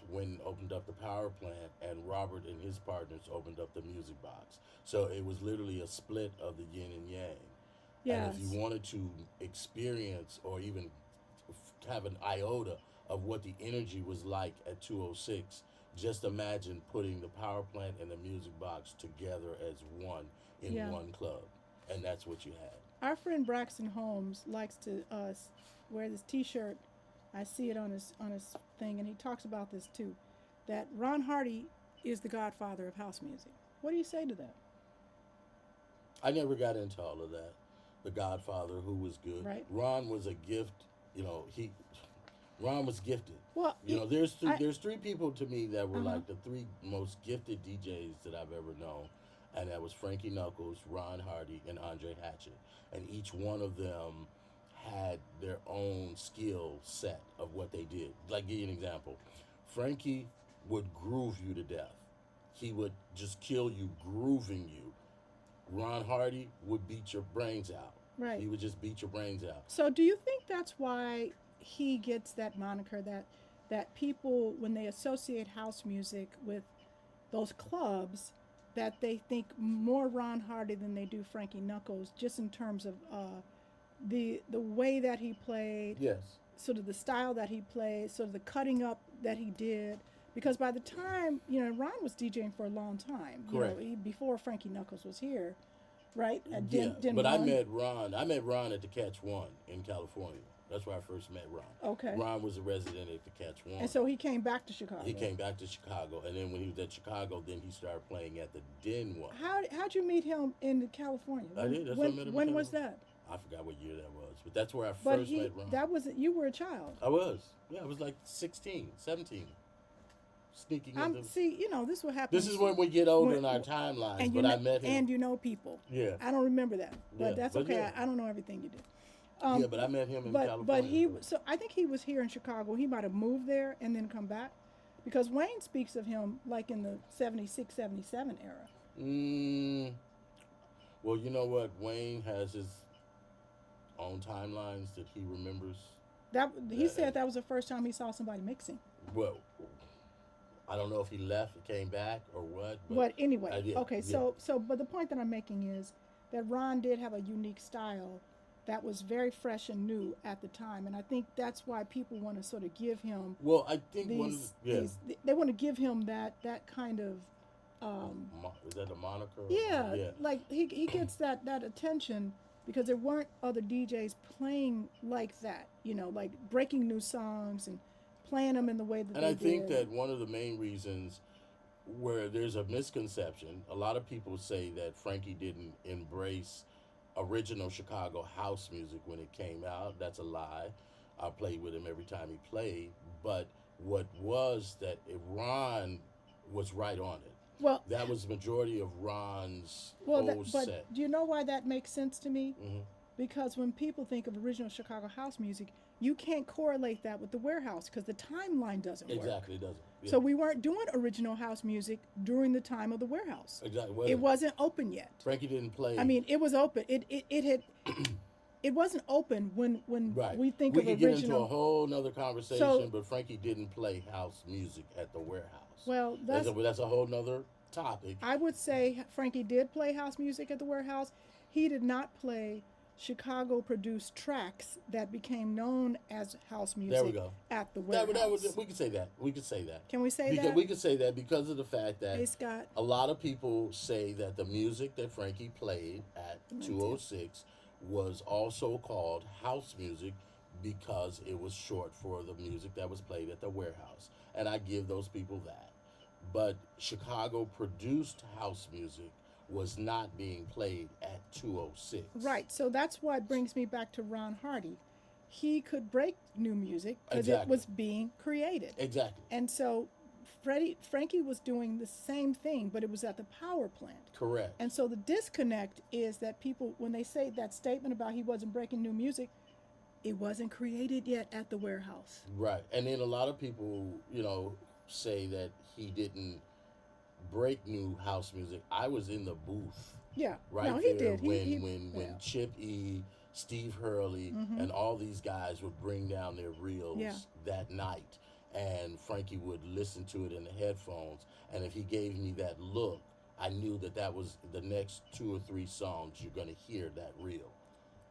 opened up the power plant, and Robert and his partners opened up the music box. So it was literally a split of the yin and yang. Yes. And if you wanted to experience or even have an iota of what the energy was like at 206, just imagine putting the power plant and the music box together as one in Yeah. one club. And that's what you had. Our friend Braxton Holmes likes to wear this T-shirt. I see it on his thing, and he talks about this too. That Ron Hardy is the godfather of house music. What do you say to that? I never got into all of that. The Godfather, who was good. Right. Ron was a gift. Ron was gifted. Well, There's three people to me that were Uh-huh. like the three most gifted DJs that I've ever known, and that was Frankie Knuckles, Ron Hardy, and Andre Hatchett. And each one of them had their own skill set of what they did. Like, give you an example. Frankie would groove you to death. He would just kill you grooving you. Ron Hardy would beat your brains out. Right. He would just beat your brains out. So do you think that's why he gets that moniker, that people, when they associate house music with those clubs, that they think more Ron Hardy than they do Frankie Knuckles, just in terms of the way that he played, Yes. sort of the style that he played, sort of the cutting up that he did. Because by the time, Ron was DJing for a long time. Correct. Before Frankie Knuckles was here, right? At Yeah, Den but I One. met Ron. I met Ron at the Catch One in California. That's where I first met Ron. Okay. Ron was a resident at the Catch One. And so he came back to Chicago. he came back to Chicago, and then when he was at Chicago, then he started playing at the Den One. How'd you meet him in California? I did. That's when how I met him in when was California. that? I forgot what year that was, but that's where I But first met Ron. that was you were a child. I was. Yeah, I was like 16, 17. Sneaking into... This what happens. This is when we get older when- in our timelines, and but I met him. and you know people. Yeah. I don't remember that, but Yeah, that's but okay. yeah. I don't know everything you did. Yeah, but I met him in California. But I think he was here in Chicago. He might have moved there and then come back, because Wayne speaks of him like in the 76, 77 era. Well, you know what? Wayne has his own timelines that he remembers. He said that was the first time he saw somebody mixing. Well, I don't know if he left and came back or what. But anyway, I did, okay. yeah. But the point that I'm making is that Ron did have a unique style that was very fresh and new at the time, and I think that's why people want to sort of give him Well, I think one of they want to give him that kind of is that a moniker? yeah, Yeah. like he gets that attention because there weren't other DJs playing like that, like breaking new songs and playing them in the way that And they I think did. that one of the main reasons where there's a misconception, a lot of people say that Frankie didn't embrace original Chicago house music when it came out. That's a lie. I played with him every time he played. But what was that Ron was right on it. Well, That was the majority of Ron's well, whole but set. do you know why that makes sense to me? Mhm. because when people think of original Chicago house music, you can't correlate that with the warehouse because the timeline doesn't work. Exactly, it doesn't. Yeah. So we weren't doing original house music during the time of the warehouse. Exactly. Well, It wasn't open yet. Frankie didn't play. I mean, it was open. It had. It wasn't open when right. we think we of could original. get into a whole nother conversation, So- but Frankie didn't play house music at the warehouse. Well, That's a whole nother topic. I would say Frankie did play house music at the warehouse. He did not play Chicago-produced tracks that became known as house music we go. at the warehouse. We could say that. We could say that. Can we say because, that? We could say that because of the fact that Hey, Scott. a lot of people say that the music that Frankie played at 206 was also called house music because it was short for the music that was played at the warehouse. And I give those people that. But Chicago produced house music was not being played at 206. Right. So that's what brings me back to Ron Hardy. He could break new music because it Exactly. was being created. Exactly. And so Frankie was doing the same thing, but it was at the power plant. Correct. And so the disconnect is that people, when they say that statement about he wasn't breaking new music, it wasn't created yet at the warehouse. Right. And then a lot of people, say that he didn't break new house music. I was in the booth Yeah. right No, there he did. when Yeah. Chip E, Steve Hurley, and all these guys would bring down their reels Yeah. that night. And Frankie would listen to it in the headphones. And if he gave me that look, I knew that was the next 2 or 3 songs you're going to hear that reel.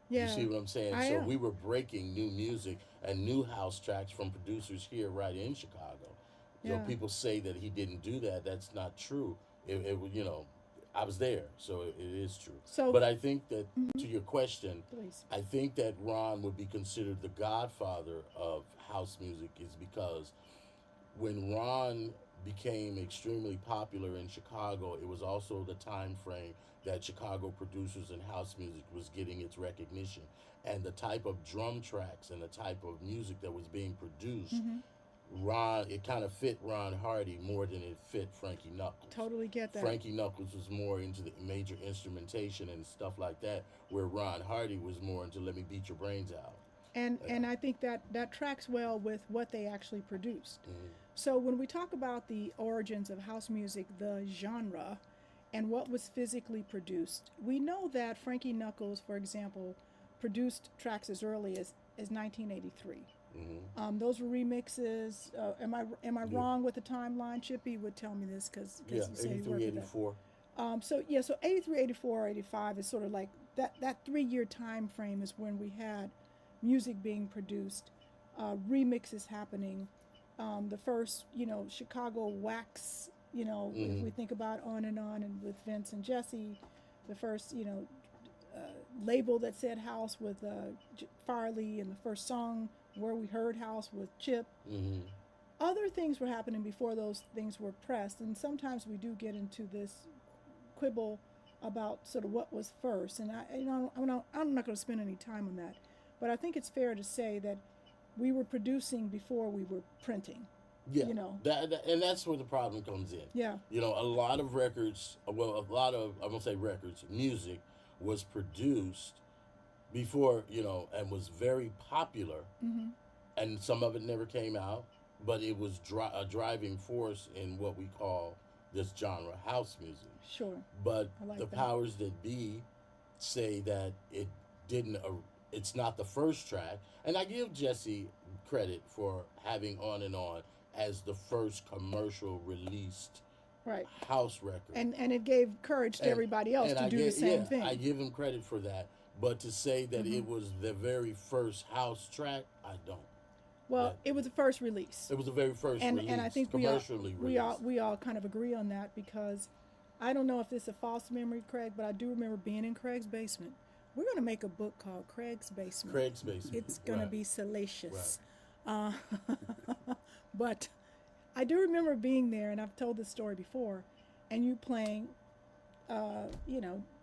Yeah. You see what I'm saying? I So am. we were breaking new music and new house tracks from producers here right in Chicago. Yeah. People say that he didn't do that. That's not true. I was there, so it is true. So- but I think that, to your question, Please. I think that Ron would be considered the godfather of house music is because when Ron became extremely popular in Chicago, it was also the time frame that Chicago producers and house music was getting its recognition. And the type of drum tracks and the type of music that was being produced, it kind of fit Ron Hardy more than it fit Frankie Knuckles. Totally get that. Frankie Knuckles was more into the major instrumentation and stuff like that, where Ron Hardy was more into let me beat your brains out. And I think that tracks well with what they actually produced. So when we talk about the origins of house music, the genre, and what was physically produced, we know that Frankie Knuckles, for example, produced tracks as early as 1983. Those were remixes. Am I wrong with the timeline? Chippy would tell me this because Yeah, you say he 83, worked with that. 84. So 83, 84, 85 is sort of like that 3-year time frame is when we had music being produced, remixes happening, the first, Chicago wax, if we think about On and with Vince and Jesse, the first, label that said house with Farley, and the first song where we heard house with Chip. Other things were happening before those things were pressed, and sometimes we do get into this quibble about sort of what was first, and I'm not going to spend any time on that, but I think it's fair to say that we were producing before we were printing. Yeah, and that's where the problem comes in. Yeah. A lot of records, I'm going to say records, music was produced before, and was very popular, and some of it never came out, but it was a driving force in what we call this genre, house music. Sure. But I like the that. powers that be say that it didn't. It's not the first track, and I give Jesse credit for having On as the first commercial released Right. house record. And it gave courage to everybody else to do the same thing. I give him credit for that, but to say that it was the very first house track, I don't. Well, it was the first release. It was the very first release, And I think commercially released. we all kind of agree on that, because I don't know if this is a false memory, Craig, but I do remember being in Craig's basement. We're going to make a book called Craig's Basement. Craig's Basement. It's going Right. to be salacious. But I do remember being there, and I've told this story before, and you playing,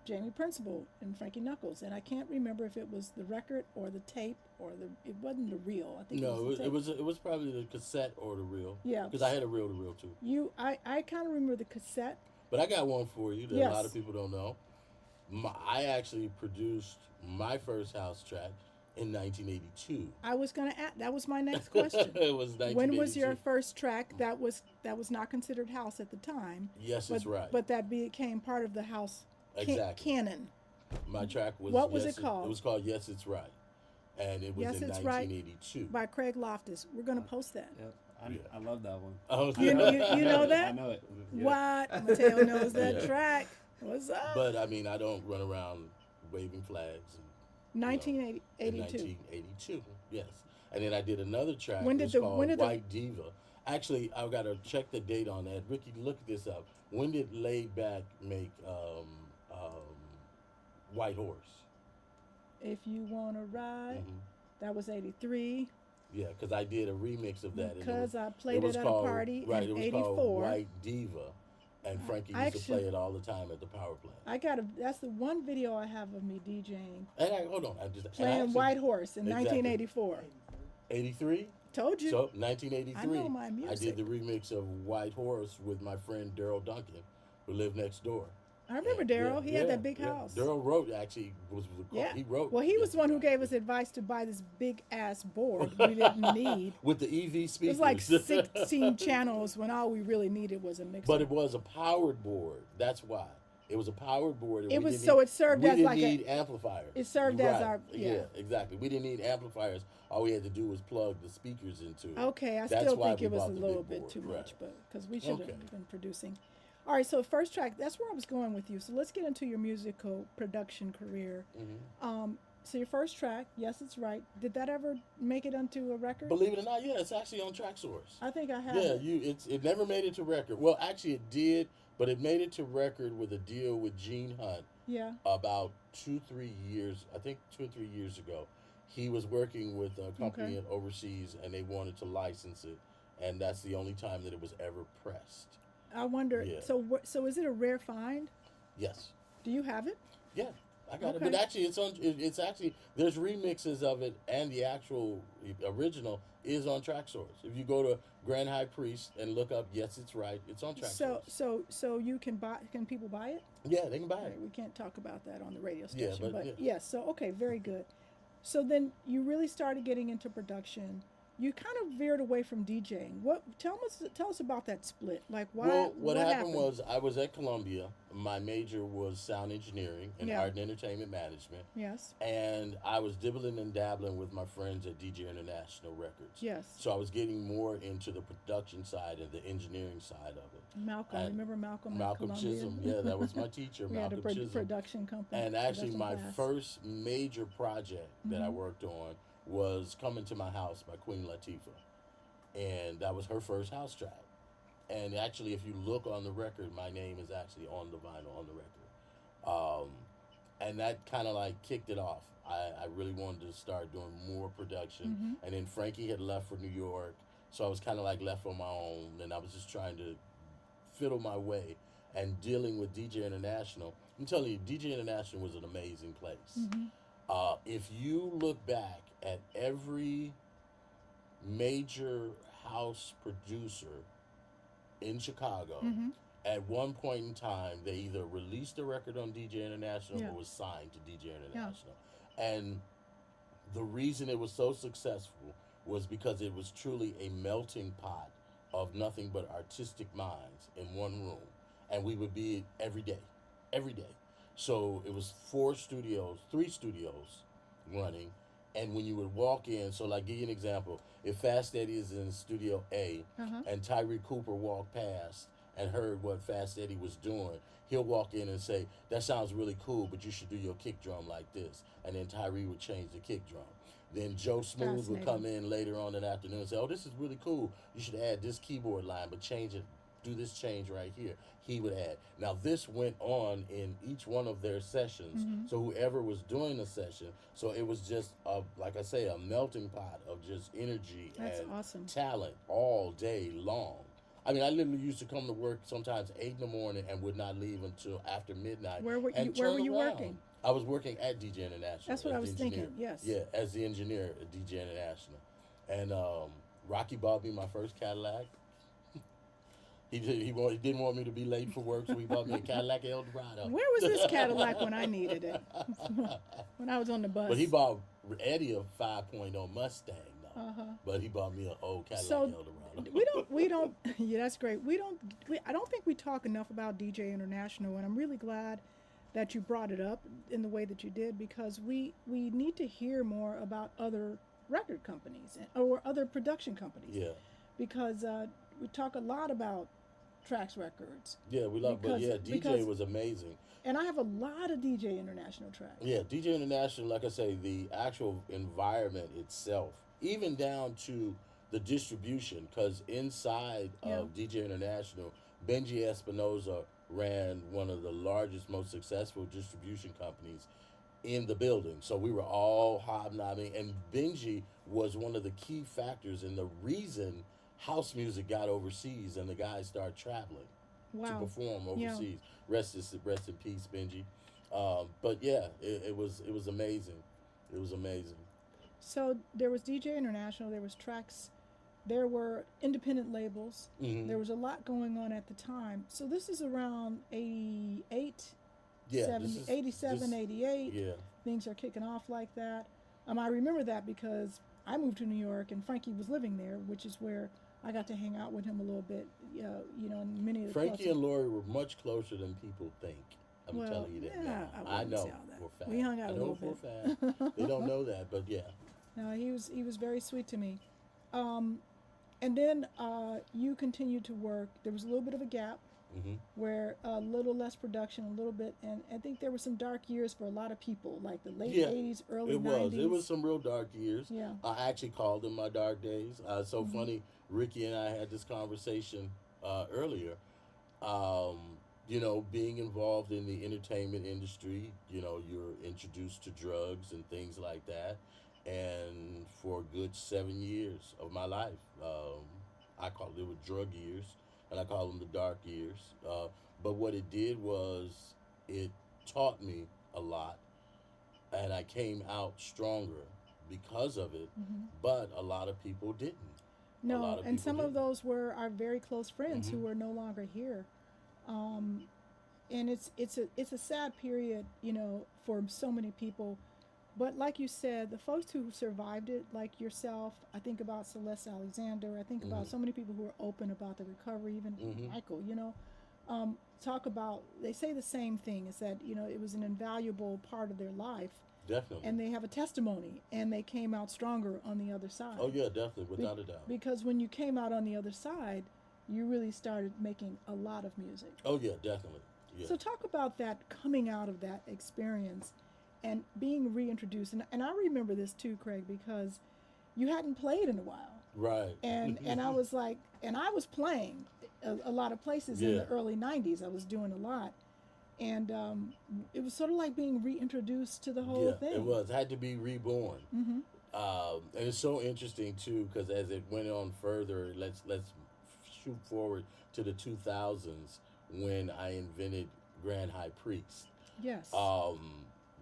Jamie Principle and Frankie Knuckles, and I can't remember if it was the record or the tape or it wasn't the reel. I think No, it was the tape. it was probably the cassette or the reel. Yeah. Because I had a reel-to-reel too. I kind of remember the cassette. But I got one for you that a lot Yes. of people don't know. I actually produced my first house track in 1982. I was gonna ask. That was my next question. It was 1982. When was your first track that was not considered house at the time? Yes, but, it's right. But that became part of the house Exactly. canon. My track was. What was Yes, it called? It was called Yes, It's Right, and it was Yes, in It's Right 1982. by Craig Loftis. We're gonna post that. Yep. Yeah. I love that one. Oh, You know I that? know it. Yeah. What? Mateo knows that Yeah. track. What's up? But I mean, I don't run around waving flags. In 1982. 1982, yes. And then I did another track. When It did was the- called when did the- White Diva. Actually, I've got to check the date on that. Ricky, look this up. When did Laid Back make White Horse? If you wanna ride, Mhm. that was 83. Yeah, because I did a remix of that. and Because I it played was it at called, a party right, in it was 84. called White Diva, and Frankie I used to actually- play it all the time at the PowerPlant. I got a. That's the one video I have of me DJing Hold on, I just playing White Horse in Exactly. 1984. 83. Told you. So 1983, I know my music. did the remix of White Horse with my friend Daryl Duncan, who lived next door. I remember And, Daryl. yeah, He had yeah, that big yeah. house. Daryl wrote actually Yeah. he wrote. Well, he was Yes, the one who Right. gave us advice to buy this big ass board we didn't need. with the EV It speakers. was like 16 channels when all we really needed was a mixer. But it was a powered board. That's why. It was a powered board. And It we was- didn't so need- it served we as didn't like a- need amplifiers. it served as Right. our- yeah. Exactly. We didn't need amplifiers. All we had to do was plug the speakers into it. Okay, I That's still why think we it was a bought the little big bit board. too Right. much, but because we should Okay. have been producing. All right, so first track, that's where I was going with you. So let's get into your musical production career. Mm-hmm. So your first track, Yes, It's Right. Did that ever make it onto a record? Believe it or not, yeah, it's actually on Track Source. I think I have. Yeah, it. it never made it to record. Well, actually, it did, but it made it to record with a deal with Gene Hunt Yeah. about 2-3 years. I think 2 or 3 years ago. He was working with a company Okay. overseas, and they wanted to license it, and that's the only time that it was ever pressed. I wonder. Yeah. So is it a rare find? Yes. Do you have it? Yeah, I got it. Okay. But actually, it's actually there's remixes of it, and the actual original is on Track Source. If you go to Grand High Priest and look up Yes, It's Right, it's on Track Source. So you can buy? Can people buy it? Yeah, they can buy Right, it. we can't talk about that on the radio Yeah, station. but, yeah. yes, so okay, very good. So then you really started getting into production. You kind of veered away from DJing. Tell us about that split. Like why? Well, what happened was I was at Columbia. My major was sound engineering and Yeah. art and entertainment management. Yes. And I was dibbling and dabbling with my friends at DJ International Records. Yes. So I was getting more into the production side and the engineering side of it. Malcolm, And remember Malcolm? at Malcolm Columbia? Chisholm, yeah, that was my teacher, We had a Malcolm Chisholm. production company. And actually, production my class. first major project that Mm-hmm. I worked on was Coming to My House by Queen Latifah. And that was her first house track. And actually, if you look on the record, my name is actually on the vinyl on the record. And that kind of like kicked it off. I really wanted to start doing more production. Mm-hmm. And then Frankie had left for New York. So I was kind of like left on my own. And I was just trying to fiddle my way and dealing with DJ International. I'm telling you, DJ International was an amazing place. Mm-hmm. If you look back at every major house producer in Chicago, Mm-hmm. at one point in time, they either released a record on DJ International Yeah. or was signed to DJ International. And the reason it was so successful was because it was truly a melting pot of nothing but artistic minds in one room. And we would be every day. So it was 3 studios running. And when you would walk in, so like give you an example, if Fast Eddie is in Studio A and Tyree Cooper walked past and heard what Fast Eddie was doing, he'll walk in and say, that sounds really cool, but you should do your kick drum like this. And then Tyree would change the kick drum. Then Joe Smooth would come in later on in the afternoon and say, oh, this is really cool. You should add this keyboard line, but change it. Do this change right here. He would add. Now, this went on in each one of their sessions. So whoever was doing the session, so it was just, like I say, a melting pot of just energy That's and awesome. talent all day long. I mean, I literally used to come to work sometimes 8 in the morning and would not leave until after midnight. Where were and you turn around. working? I was working at DJ International. That's what as I the was engineer. thinking, yes. Yeah, as the engineer at DJ International. And Rocky bought me my first Cadillac. He didn't want me to be late for work, so he bought me a Cadillac Eldorado. Where was this Cadillac when I needed it? When I was on the bus. But he bought Eddie a 5.0 Mustang, though. But he bought me an old Cadillac So Eldorado. we don't. Yeah, that's great. I don't think we talk enough about DJ International, and I'm really glad that you brought it up in the way that you did, because we need to hear more about other record companies or other production companies. Yeah. Because we talk a lot about Trax Records. Yeah, we love, but yeah, DJ was amazing. And I have a lot of DJ International tracks. Yeah, DJ International, like I say, the actual environment itself, even down to the distribution, because inside of DJ International, Benji Espinoza ran one of the largest, most successful distribution companies in the building. So we were all hobnobbing, and Benji was one of the key factors in the reason house music got overseas and the guys started traveling to perform overseas. Rest in peace, Benji. But yeah, it was amazing. It was amazing. So there was DJ International, there was Trax, there were independent labels. Mm-hmm. There was a lot going on at the time. So this is around 88, Yeah, 87, 88. Yeah. Things are kicking off like that. I remember that because I moved to New York and Frankie was living there, which is where I got to hang out with him a little bit. In many of the Frankie clubs. and Lori were much closer than people think. I'm telling you that yeah, now. I I wouldn't know say all that. for a fact. We hung out I a know little for bit. a fact. They don't know that, but yeah. No, he was very sweet to me. And then you continued to work. There was a little bit of a gap where a little less production, a little bit, and I think there were some dark years for a lot of people, like the late 80s, early 90s. It was some real dark years. Yeah. I actually called them my dark days. So funny, Ricky and I had this conversation earlier. Being involved in the entertainment industry, you're introduced to drugs and things like that. And for a good 7 years of my life, I call it were drug years, and I call them the dark years. But what it did was it taught me a lot, and I came out stronger because of it. But a lot of people didn't. No, and some of those were our very close friends who are no longer here. And it's a sad period, for so many people. But like you said, the folks who survived it, like yourself, I think about Celeste Alexander, I think about so many people who are open about the recovery, even Michael, talk about, they say the same thing, is that, it was an invaluable part of their life. Definitely. And they have a testimony, and they came out stronger on the other side. Oh, yeah, definitely, without a doubt. Because when you came out on the other side, you really started making a lot of music. Oh, yeah, definitely. Yeah. So talk about that, coming out of that experience and being reintroduced. And I remember this too, Craig, because you hadn't played in a while. Right. And I was like, and I was playing a lot of places in the early 90s. I was doing a lot. And it was sort of like being reintroduced to the whole thing. It was. It had to be reborn. And it's so interesting too, because as it went on further, let's shoot forward to the 2000s when I invented Grand High Priest. Yes.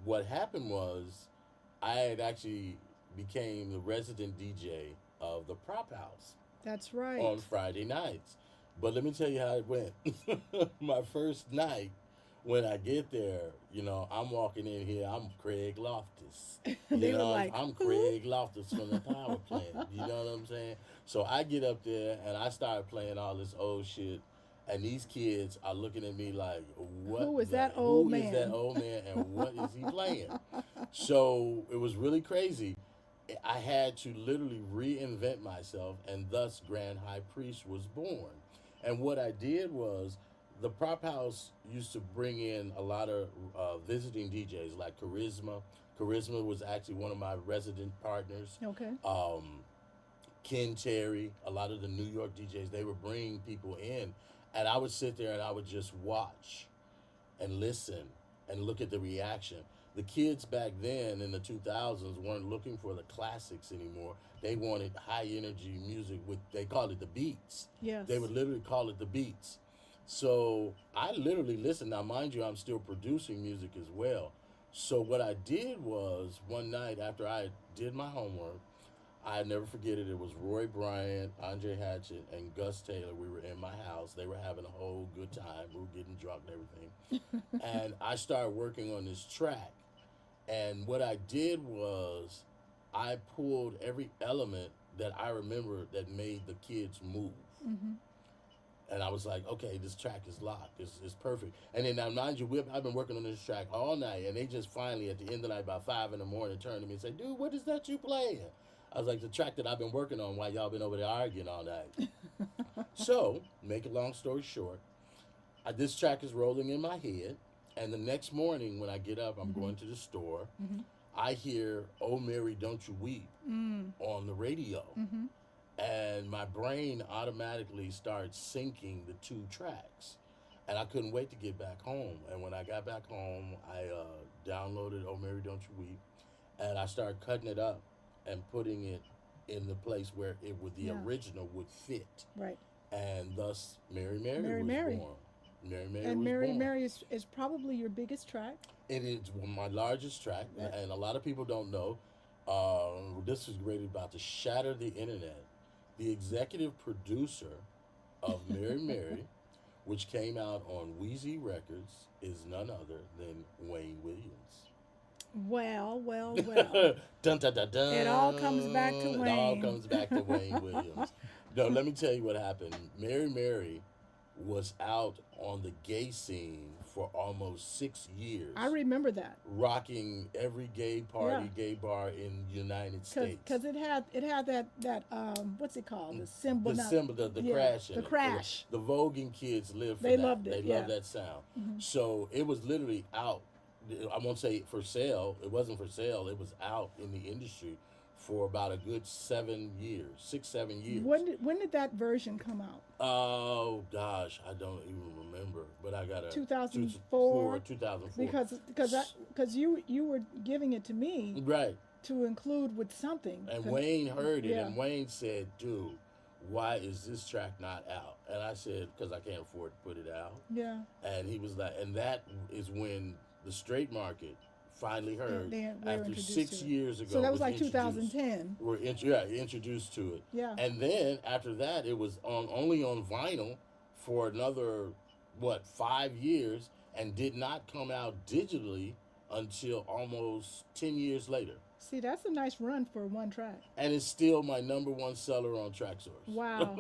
What happened was I had actually became the resident DJ of the Prop House. That's right. On Friday nights. But let me tell you how it went. My first night, when I get there, I'm walking in here, I'm Craig Loftis. They were like, I'm Craig Loftis from the power plant. You know what I'm saying? So I get up there and I start playing all this old shit. And these kids are looking at me like, what? Who is that old man? Who is that old man and what is he playing? So it was really crazy. I had to literally reinvent myself, and thus Grand High Priest was born. And what I did was, the Prop House used to bring in a lot of visiting DJs like Charisma. Charisma was actually one of my resident partners. Okay. Ken Terry, a lot of the New York DJs, they were bringing people in. And I would sit there and I would just watch and listen and look at the reaction. The kids back then in the 2000s weren't looking for the classics anymore. They wanted high energy music they called it the beats. Yes. They would literally call it the beats. So I literally listened. Now, mind you, I'm still producing music as well. So what I did was, one night after I did my homework, I never forget it. It was Roy Bryant, Andre Hatchett, and Gus Taylor. We were in my house. They were having a whole good time. We were getting drunk and everything. And I started working on this track. And what I did was I pulled every element that I remember that made the kids move. And I was like, okay, this track is locked. It's perfect. And then now, mind you, I've been working on this track all night, and they just finally, at the end of the night, about 5 in the morning, turned to me and said, dude, what is that you playing? I was like, the track that I've been working on while y'all been over there arguing all night. So, make a long story short, this track is rolling in my head, and the next morning when I get up, I'm going to the store, I hear, Oh, Mary, Don't You Weep on the radio. And my brain automatically starts syncing the two tracks. And I couldn't wait to get back home. And when I got back home, I downloaded Oh Mary, Don't You Weep. And I started cutting it up and putting it in the place where it would, the original would fit. Right. And thus, Mary Mary, Mary was Mary. born. Mary Mary And was Mary born. Mary is probably your biggest track. It is my largest track, and a lot of people don't know. This is really about to shatter the internet. The executive producer of Mary Mary, which came out on Wheezy Records, is none other than Wayne Williams. Well. Dun, dun, dun, dun. It all comes back to It all Wayne. comes back to Wayne Williams. No, let me tell you what happened. Mary Mary was out on the gay scene for almost 6 years. I remember that. Rocking every gay party, gay bar in the United States. Because it had that what's it called? The symbol. The crash in the it. crash. The voguing kids lived for They that. loved it, They loved that sound. So it was literally out. I won't say for sale. It wasn't for sale. It was out in the industry for about a good 7 years, 6, 7 years. When did that version come out? Oh gosh, I don't even remember. But I got a 2004. 2004. Because you were giving it to me Right. to include with something. And Wayne heard it, Yeah. and Wayne said, dude, why is this track not out? And I said, because I can't afford to put it out. Yeah. And he was like, and that is when the straight market finally heard They were after introduced 6 to it. years ago. So that was like introduced. 2010. We're introduced to it. Yeah. And then after that, it was only on vinyl for another, 5 years, and did not come out digitally until almost 10 years later. See, that's a nice run for one track. And it's still my #1 seller on Traxsource. Wow.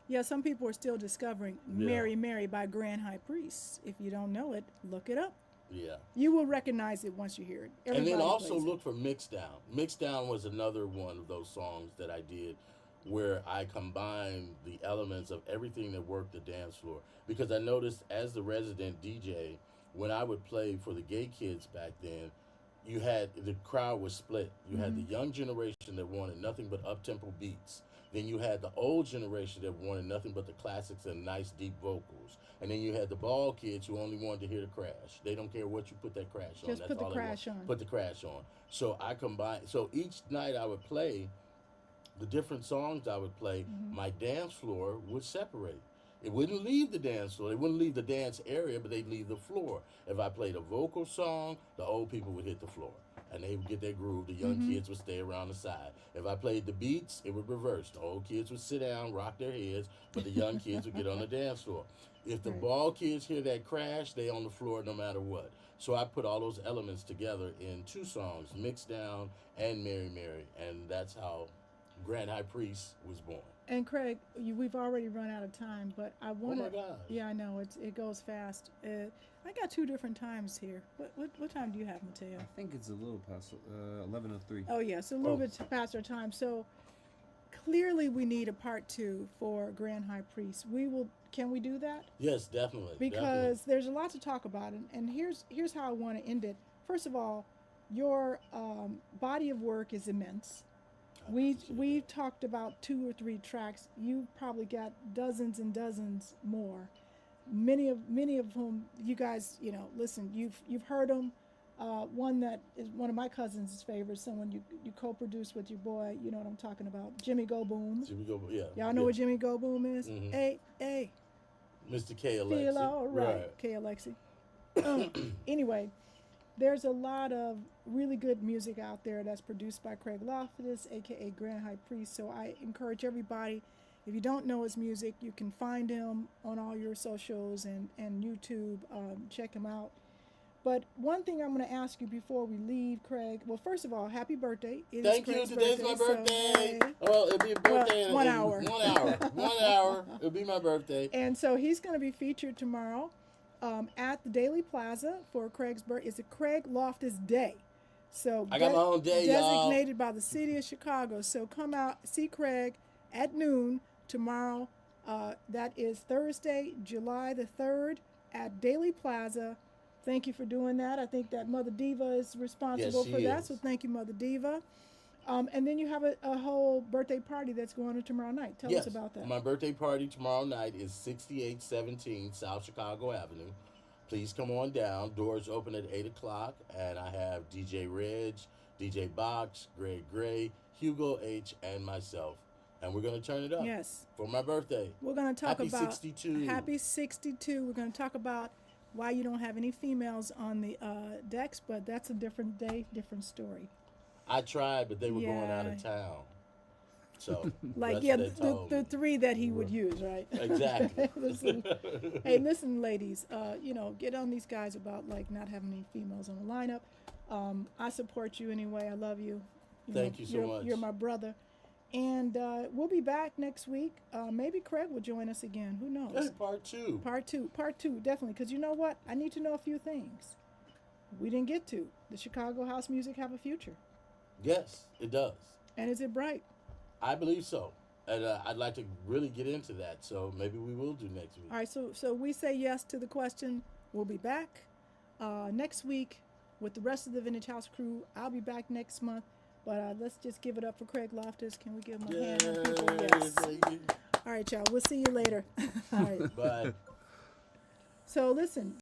Yeah, some people are still discovering Mary Mary by Grand High Priest. If you don't know it, look it up. Yeah. You will recognize it once you hear it. And then Everybody also plays it. look for Mixdown. Mixdown was another one of those songs that I did where I combined the elements of everything that worked the dance floor. Because I noticed as the resident DJ, when I would play for the gay kids back then, you had, the crowd was split. You had the young generation that wanted nothing but up-tempo beats. Then you had the old generation that wanted nothing but the classics and nice deep vocals. And then you had the ball kids who only wanted to hear the crash. They don't care what you put that crash on. Just That's put the all they crash want. on. Put the crash on. So I combined. So each night I would play the different songs I would play. My dance floor would separate. It wouldn't leave the dance floor. It wouldn't leave the dance area, but they'd leave the floor. If I played a vocal song, the old people would hit the floor. And they would get their groove. The young kids would stay around the side. If I played the beats, it would reverse. The old kids would sit down, rock their heads, but the young kids would get on the dance floor. If the ball kids hear that crash, they on the floor no matter what. So I put all those elements together in 2 songs, Mixdown and Mary Mary. And that's how Grand High Priest was born. And Craig, we've already run out of time, but I want to. Oh my gosh. Yeah, I know it goes fast. I got 2 different times here. What time do you have, Mateo? I think it's a little past 11:03. Oh yeah, so a little bit past our time. So clearly, we need a part 2 for Grand High Priest. Can we do that? Yes, definitely. Because there's a lot to talk about, and here's how I want to end it. First of all, your body of work is immense. We talked about 2 or 3 tracks. You probably got dozens and dozens more. Many of whom you guys, listen. You've heard them. One that is one of my cousin's favorites. Someone you co-produced with your boy. You know what I'm talking about, Jimmy Go Boom. Jimmy Go, yeah. Y'all know what Jimmy Go Boom is? Mhm. Hey. Mr. K. Alexi. Feel all right. K. Alexi. Anyway, there's a lot of really good music out there that's produced by Craig Loftis, aka Grand High Priest. So I encourage everybody, if you don't know his music, you can find him on all your socials and YouTube. Check him out. But one thing I'm going to ask you before we leave, Craig. Well, first of all, happy birthday. It is Thank you. Craig's Today's my birthday. So, Well, it'll be a birthday in 1 hour. 1 hour. 1 hour. It'll be my birthday. and so he's going to be featured tomorrow at the Daily Plaza for Craig's birthday. It's a Craig Loftis Day. So I got my own day, y'all. designated by the city of Chicago. So come out, see Craig at noon tomorrow. That is Thursday, July the 3rd at Daily Plaza. Thank you for doing that. I think that Mother Diva is responsible Yes, for she that. is. So thank you, Mother Diva. And then you have a whole birthday party that's going on tomorrow night. Tell us about that. My birthday party tomorrow night is 6817 South Chicago Avenue. Please come on down. Doors open at 8 o'clock. And I have DJ Reg, DJ Box, Greg Gray, Hugo H., and myself. And we're going to turn it up Yes. for my birthday. We're going to talk Happy about 62. Happy 62. We're going to talk about why you don't have any females on the decks, but that's a different day, different story. I tried, but they were going out Yeah. of town. So, Like, that's yeah, what they told the me. three that he would use, right? Exactly. Listen, hey, listen, ladies, get on these guys about, like, not having any females on the lineup. I support you anyway. I love you. Thank you so much. You're my brother. And we'll be back next week. Maybe Craig will join us again. Who knows? Hey, part two. Part two, definitely. Because you know what? I need to know a few things. We didn't get to. Does Chicago house music have a future? Yes, it does. And is it bright? I believe so. And I'd like to really get into that. So maybe we will do next week. All right, so we say yes to the question. We'll be back next week with the rest of the Vintage House crew. I'll be back next month. But let's just give it up for Craig Loftis. Can we give him a hand? Yes. Baby. All right, y'all. We'll see you later. All right. Bye. So listen.